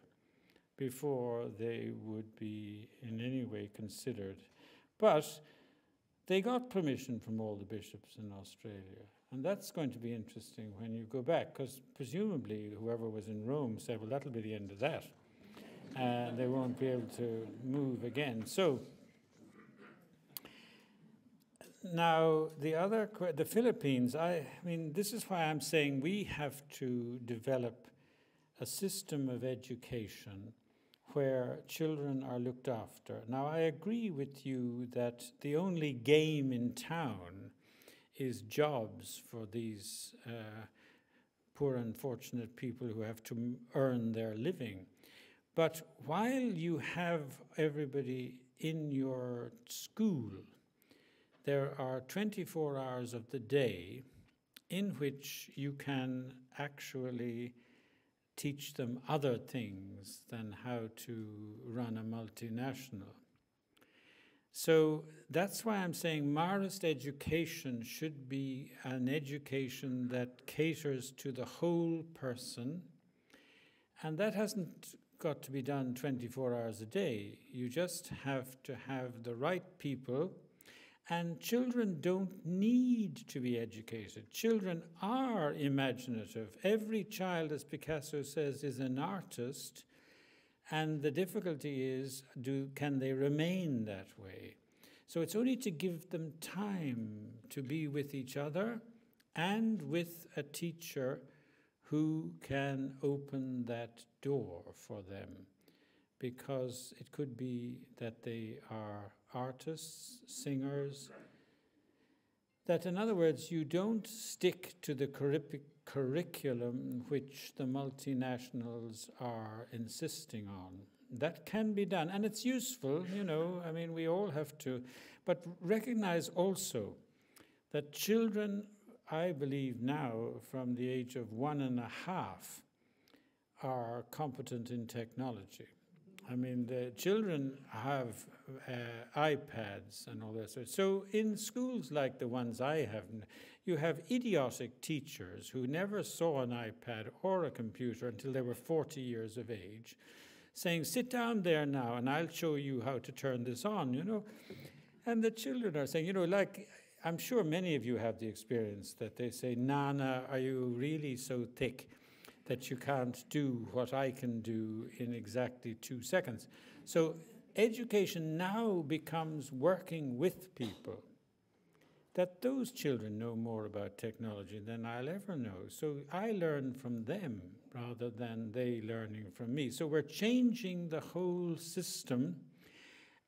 before they would be in any way considered. But they got permission from all the bishops in Australia. And that's going to be interesting when you go back, because presumably whoever was in Rome said, well, that'll be the end of that. And they won't be able to move again. So now the Philippines, I mean, this is why I'm saying we have to develop a system of education where children are looked after. Now, I agree with you that the only game in town is jobs for these poor, unfortunate people who have to earn their living. But while you have everybody in your school, there are 24 hours of the day in which you can actually teach them other things than how to run a multinational. So that's why I'm saying Marist education should be an education that caters to the whole person, and that hasn't got to be done 24 hours a day. You just have to have the right people, and children don't need to be educated. Children are imaginative. Every child, as Picasso says, is an artist. And the difficulty is, can they remain that way? So it's only to give them time to be with each other and with a teacher who can open that door for them. Because it could be that they are artists, singers, that in other words, you don't stick to the curriculum which the multinationals are insisting on. That can be done, and it's useful, you know, I mean, we all have to, but recognize also that children, I believe now, from the age of 1.5, are competent in technology. I mean, the children have iPads and all that. So in schools like the ones I have, you have idiotic teachers who never saw an iPad or a computer until they were 40 years of age, saying, sit down there now and I'll show you how to turn this on, you know. And the children are saying, you know, like, I'm sure many of you have the experience that they say, Nana, are you really so thick that you can't do what I can do in exactly 2 seconds? So education now becomes working with people, that those children know more about technology than I'll ever know. So I learn from them rather than they learning from me. So we're changing the whole system,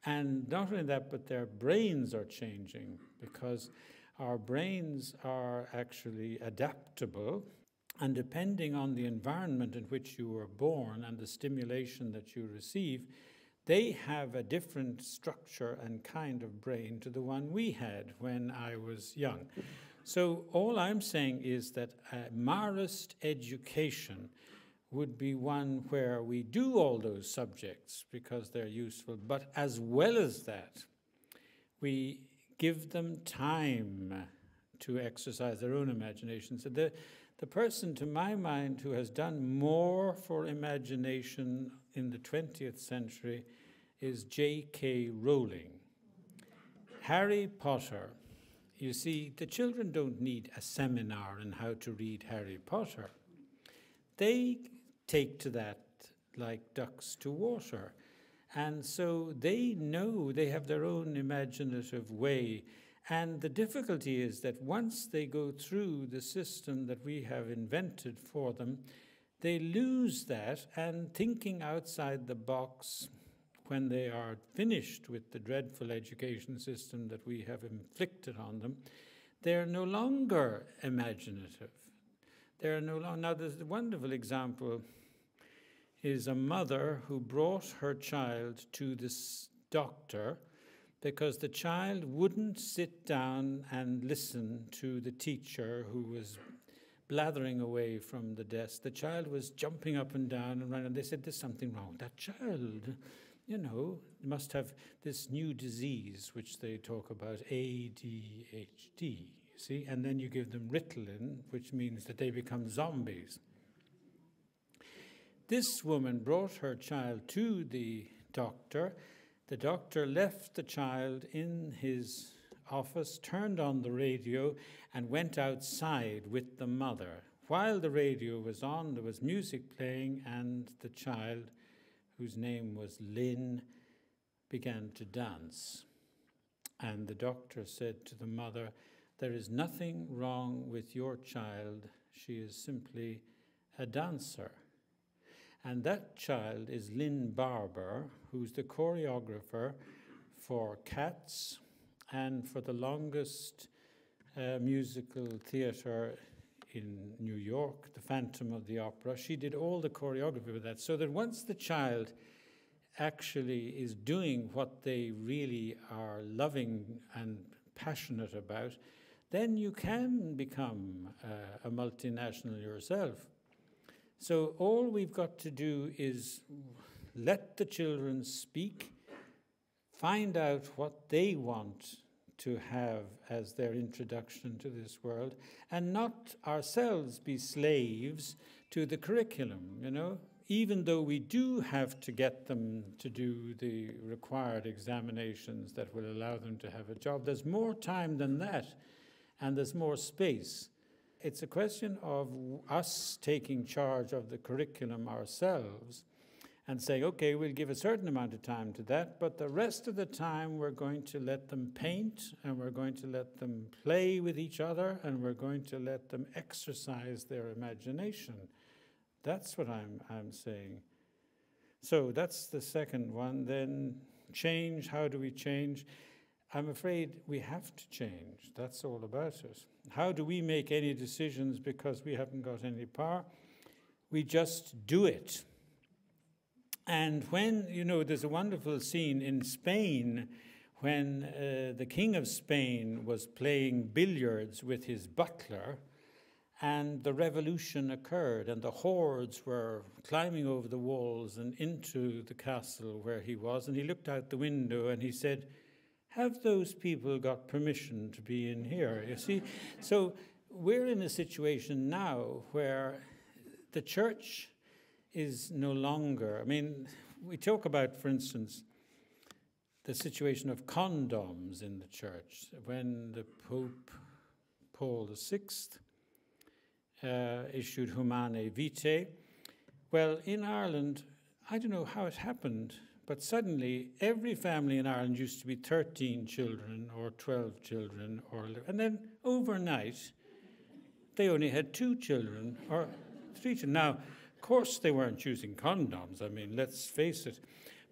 and not only that, but their brains are changing, because our brains are actually adaptable. And depending on the environment in which you were born and the stimulation that you receive, they have a different structure and kind of brain to the one we had when I was young. So all I'm saying is that Marist education would be one where we do all those subjects because they're useful, but as well as that, we give them time to exercise their own imagination. So the person, to my mind, who has done more for imagination in the 20th century is J.K. Rowling. Harry Potter. You see, the children don't need a seminar on how to read Harry Potter. They take to that like ducks to water. And so they know, they have their own imaginative way. And the difficulty is that once they go through the system that we have invented for them, they lose that, and thinking outside the box, when they are finished with the dreadful education system that we have inflicted on them, they're no longer imaginative. They're no longer. Now, there's a wonderful example is a mother who brought her child to this doctor because the child wouldn't sit down and listen to the teacher who was blathering away from the desk. The child was jumping up and down and running. And they said, there's something wrong with that child. You know, must have this new disease, which they talk about, ADHD, you see? And then you give them Ritalin, which means that they become zombies. This woman brought her child to the doctor. The doctor left the child in his office, turned on the radio, and went outside with the mother. While the radio was on, there was music playing, and the child, whose name was Lynn, began to dance. And the doctor said to the mother, "There is nothing wrong with your child. She is simply a dancer." And that child is Lynn Barber, who's the choreographer for Cats and for the longest musical theatre in New York, the Phantom of the Opera. She did all the choreography with that, so that once the child actually is doing what they really are loving and passionate about, then you can become a multinational yourself. So all we've got to do is let the children speak, find out what they want to have as their introduction to this world, and not ourselves be slaves to the curriculum, you know. Even though we do have to get them to do the required examinations that will allow them to have a job, there's more time than that, and there's more space. It's a question of us taking charge of the curriculum ourselves and saying, okay, we'll give a certain amount of time to that, but the rest of the time we're going to let them paint, and we're going to let them play with each other, and we're going to let them exercise their imagination. That's what I'm saying. So that's the second one. Then change, how do we change? I'm afraid we have to change. That's all about it. How do we make any decisions because we haven't got any power? We just do it. And when, you know, there's a wonderful scene in Spain when the King of Spain was playing billiards with his butler, and the revolution occurred, and the hordes were climbing over the walls and into the castle where he was, and he looked out the window and he said, "Have those people got permission to be in here?" You see? So we're in a situation now where the church is no longer, I mean, we talk about, for instance, the situation of condoms in the church. When the Pope Paul VI issued Humanae Vitae, well, in Ireland, I don't know how it happened, but suddenly every family in Ireland used to be 13 children or 12 children, and then overnight they only had 2 children or 3 children. Now, of course they weren't using condoms, I mean, let's face it,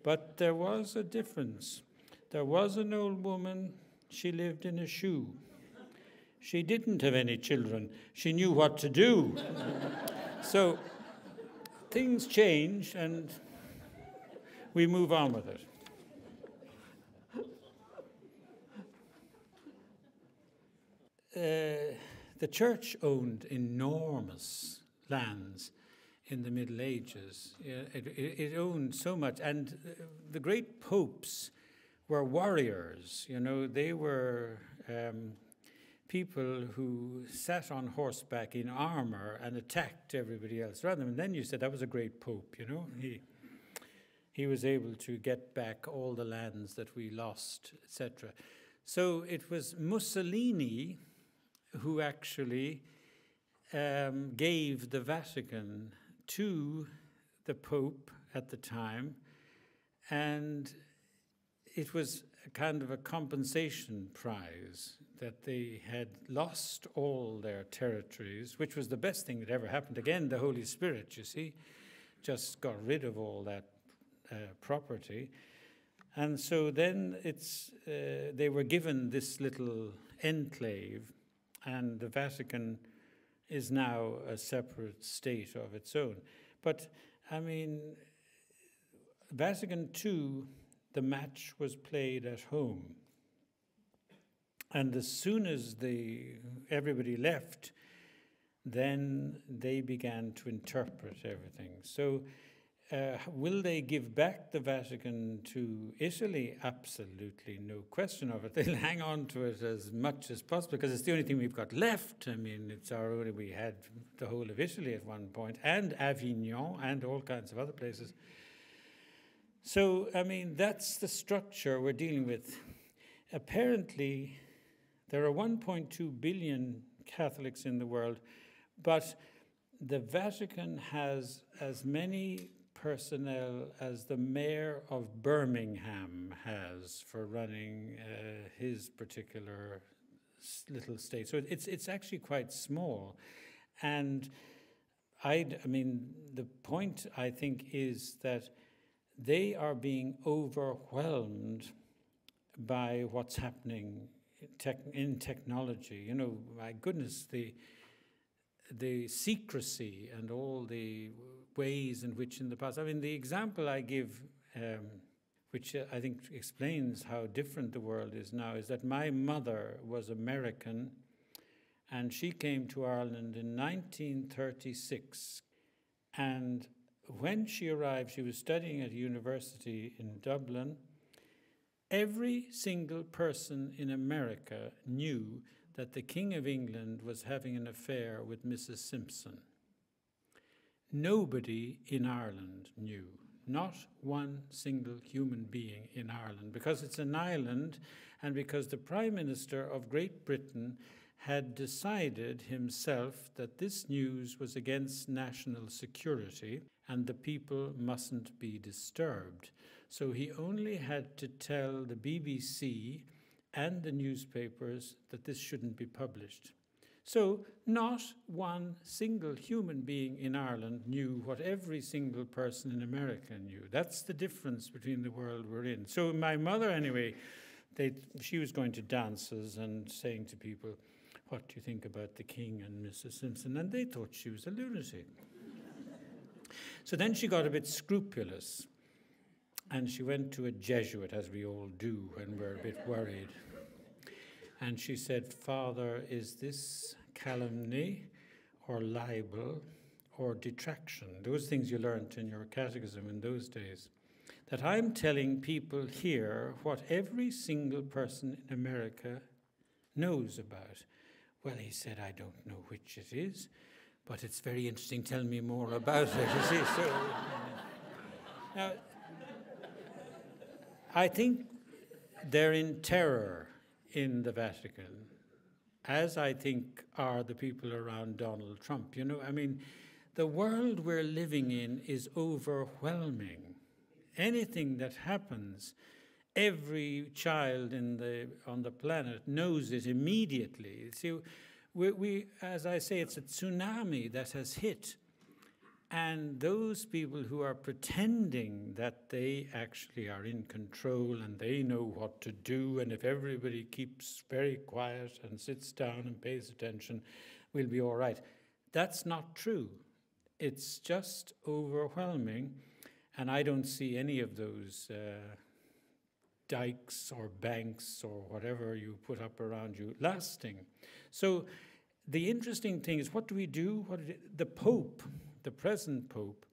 but there was a difference. There was an old woman, she lived in a shoe. She didn't have any children. She knew what to do. So things change and we move on with it. The church owned enormous lands in the Middle Ages. It owned so much, and the great popes were warriors. You know, they were people who sat on horseback in armor and attacked everybody else around them. And then you said that was a great pope, you know. He was able to get back all the lands that we lost, etc. So it was Mussolini who actually gave the Vatican to the Pope at the time, and it was a kind of a compensation prize that they had lost all their territories, which was the best thing that ever happened. Again, the Holy Spirit, you see, just got rid of all that property. And so then they were given this little enclave, and the Vatican is now a separate state of its own. But, I mean, Vatican II, the match was played at home. And as soon as everybody left, then they began to interpret everything. So will they give back the Vatican to Italy? Absolutely, no question of it. They'll hang on to it as much as possible because it's the only thing we've got left. I mean, it's our only, we had the whole of Italy at one point, and Avignon, and all kinds of other places. So, I mean, that's the structure we're dealing with. Apparently, There are 1.2 billion Catholics in the world, but the Vatican has as many personnel as the mayor of Birmingham has for running his particular little state. So it's actually quite small. And I mean, the point, I think, is that they are being overwhelmed by what's happening in technology. You know, my goodness, the secrecy and all the ways in which in the past, I mean, the example I give, which I think explains how different the world is now, is that my mother was American, and she came to Ireland in 1936. And when she arrived, she was studying at a university in Dublin. Every single person in America knew that the King of England was having an affair with Mrs. Simpson. Nobody in Ireland knew, not one single human being in Ireland, because it's an island and because the Prime Minister of Great Britain had decided himself that this news was against national security and the people mustn't be disturbed. So he only had to tell the BBC and the newspapers that this shouldn't be published. So not one single human being in Ireland knew what every single person in America knew. That's the difference between the world we're in. So my mother, anyway, she was going to dances and saying to people, "What do you think about the King and Mrs. Simpson?" And they thought she was a lunatic. So then she got a bit scrupulous. And she went to a Jesuit, as we all do when we're a bit worried. And she said, "Father, is this calumny or libel or detraction?" Those things you learned in your catechism in those days. That I'm telling people here what every single person in America knows about. Well, he said, "I don't know which it is, but it's very interesting. Tell me more about it." You see, so now, I think they're in terror in the Vatican, as I think are the people around Donald Trump. You know, I mean, the world we're living in is overwhelming. Anything that happens, every child on the planet knows it immediately. See, we, as I say, it's a tsunami that has hit. And those people who are pretending that they actually are in control and they know what to do, and if everybody keeps very quiet and sits down and pays attention, we'll be all right. That's not true. It's just overwhelming, and I don't see any of those dikes or banks or whatever you put up around you lasting. So the interesting thing is, what do we do? The Pope, the present Pope,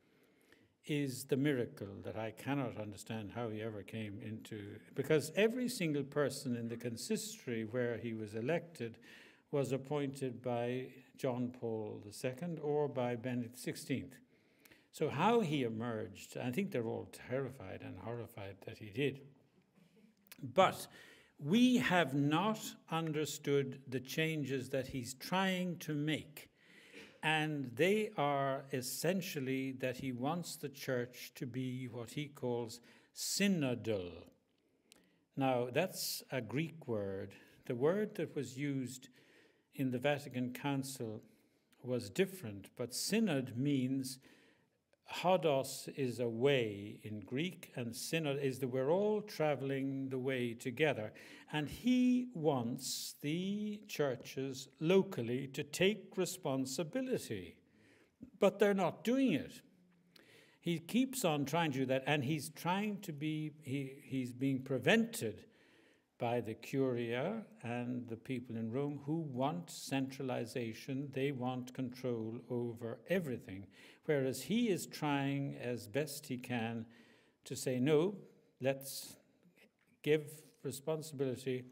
is the miracle that I cannot understand how he ever came into, because every single person in the consistory where he was elected was appointed by John Paul II or by Benedict XVI. So how he emerged, I think they're all terrified and horrified that he did. But we have not understood the changes that he's trying to make. And they are essentially that he wants the church to be what he calls synodal. Now, that's a Greek word. The word that was used in the Vatican Council was different, but synod means, hodos is a way in Greek, and synod is that we're all traveling the way together. And he wants the churches locally to take responsibility, but they're not doing it. He keeps on trying to do that, and he's trying to be, he's being prevented by the Curia and the people in Rome who want centralization. They want control over everything, whereas he is trying as best he can to say, no, let's give responsibility.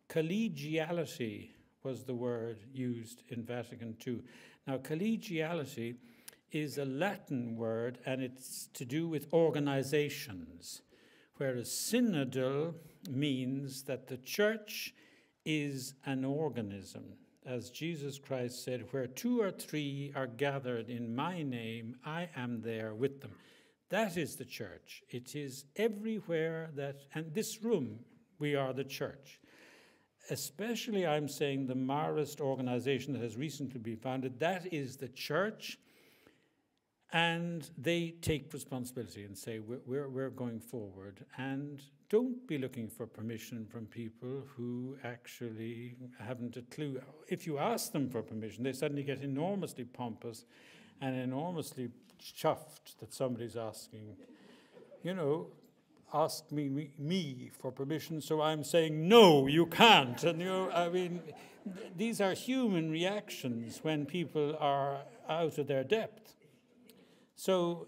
Collegiality was the word used in Vatican II. Now, collegiality is a Latin word, and it's to do with organizations, whereas synodal means that the church is an organism. As Jesus Christ said, where 2 or 3 are gathered in my name, I am there with them. That is the church. It is everywhere and this room, we are the church. Especially, I'm saying, the Marist organization that has recently been founded, that is the church. And they take responsibility and say, we're going forward. And don't be looking for permission from people who actually haven't a clue. If you ask them for permission, they suddenly get enormously pompous and enormously chuffed that somebody's asking, ask me for permission, so I'm saying, no, you can't. And, these are human reactions when people are out of their depth. So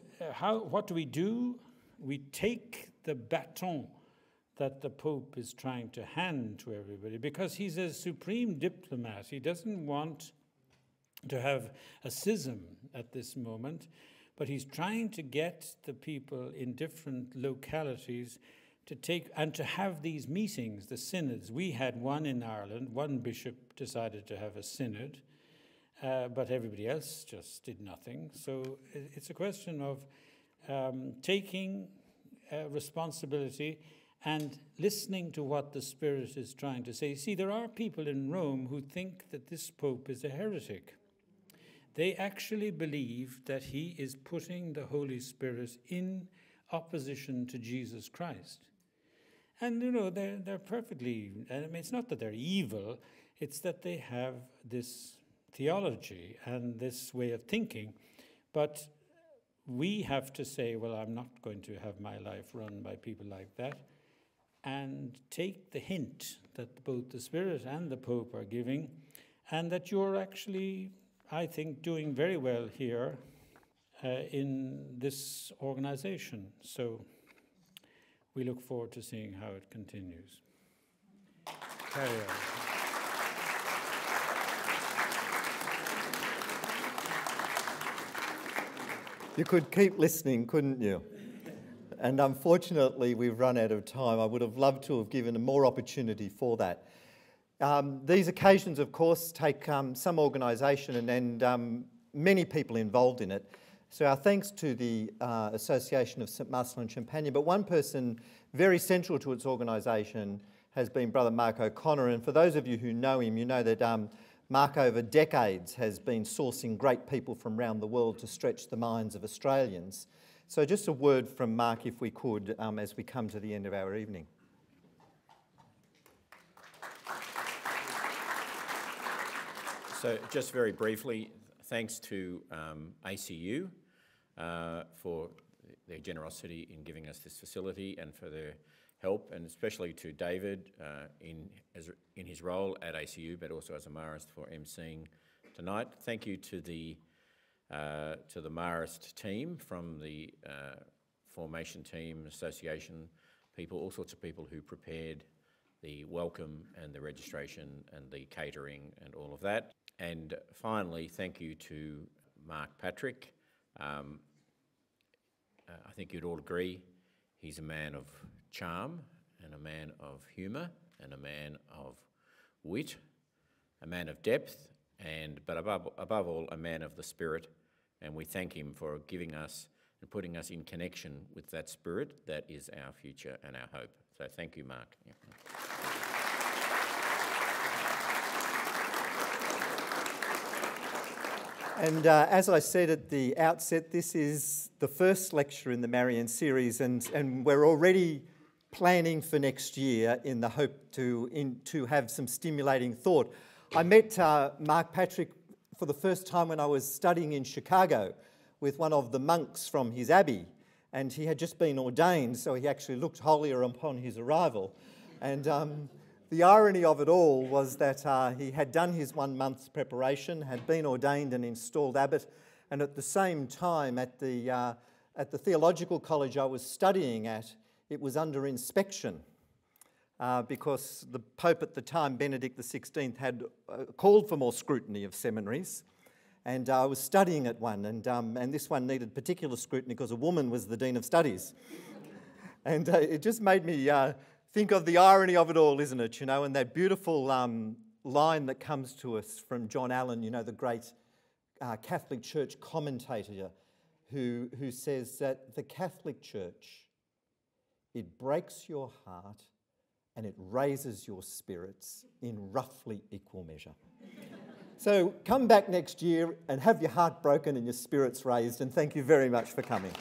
what do? We take the baton that the Pope is trying to hand to everybody, because he's a supreme diplomat. He doesn't want to have a schism at this moment, but he's trying to get the people in different localities to take and to have these meetings, the synods. We had one in Ireland. One bishop decided to have a synod, but everybody else just did nothing. So it's a question of taking responsibility and listening to what the Spirit is trying to say. See, there are people in Rome who think that this Pope is a heretic. They actually believe that he is putting the Holy Spirit in opposition to Jesus Christ. And, they're perfectly, it's not that they're evil, it's that they have this theology and this way of thinking. But we have to say, well, I'm not going to have my life run by people like that, and take the hint that both the Spirit and the Pope are giving, and that you're actually, I think, doing very well here in this organization. So we look forward to seeing how it continues. Carry on. You could keep listening, couldn't you? And unfortunately, we've run out of time. I would have loved to have given more opportunity for that. These occasions, of course, take some organisation and many people involved in it. So our thanks to the Association of St Marcel and Champagne, but one person very central to its organisation has been Brother Mark O'Connor. And for those of you who know him, you know that Mark over decades has been sourcing great people from around the world to stretch the minds of Australians. So just a word from Mark, if we could, as we come to the end of our evening. So just very briefly, thanks to ACU for their generosity in giving us this facility and for their help, and especially to David in his role at ACU, but also as a Marist for emceeing tonight. Thank you to the Marist team, from the formation team, association people, all sorts of people who prepared the welcome and the registration and the catering and all of that. And finally, thank you to Mark Patrick. I think you'd all agree he's a man of charm and a man of humour and a man of wit, a man of depth, but above all, a man of the Spirit. And we thank him for giving us and putting us in connection with that Spirit that is our future and our hope. So thank you, Mark. Yeah. And as I said at the outset, this is the first lecture in the Marian series, and we're already planning for next year in the hope to have some stimulating thought. I met Mark Patrick for the first time when I was studying in Chicago with one of the monks from his abbey, and he had just been ordained, so he actually looked holier upon his arrival. And the irony of it all was that he had done his 1 month's preparation, had been ordained and installed abbot, and at the same time at the theological college I was studying at, it was under inspection because the Pope at the time, Benedict XVI, had called for more scrutiny of seminaries, and I was studying at one, and this one needed particular scrutiny because a woman was the Dean of Studies. And it just made me Think of the irony of it all, isn't it? You know, and that beautiful line that comes to us from John Allen, you know, the great Catholic Church commentator, who says that the Catholic Church, it breaks your heart and it raises your spirits in roughly equal measure. So come back next year and have your heart broken and your spirits raised, and thank you very much for coming.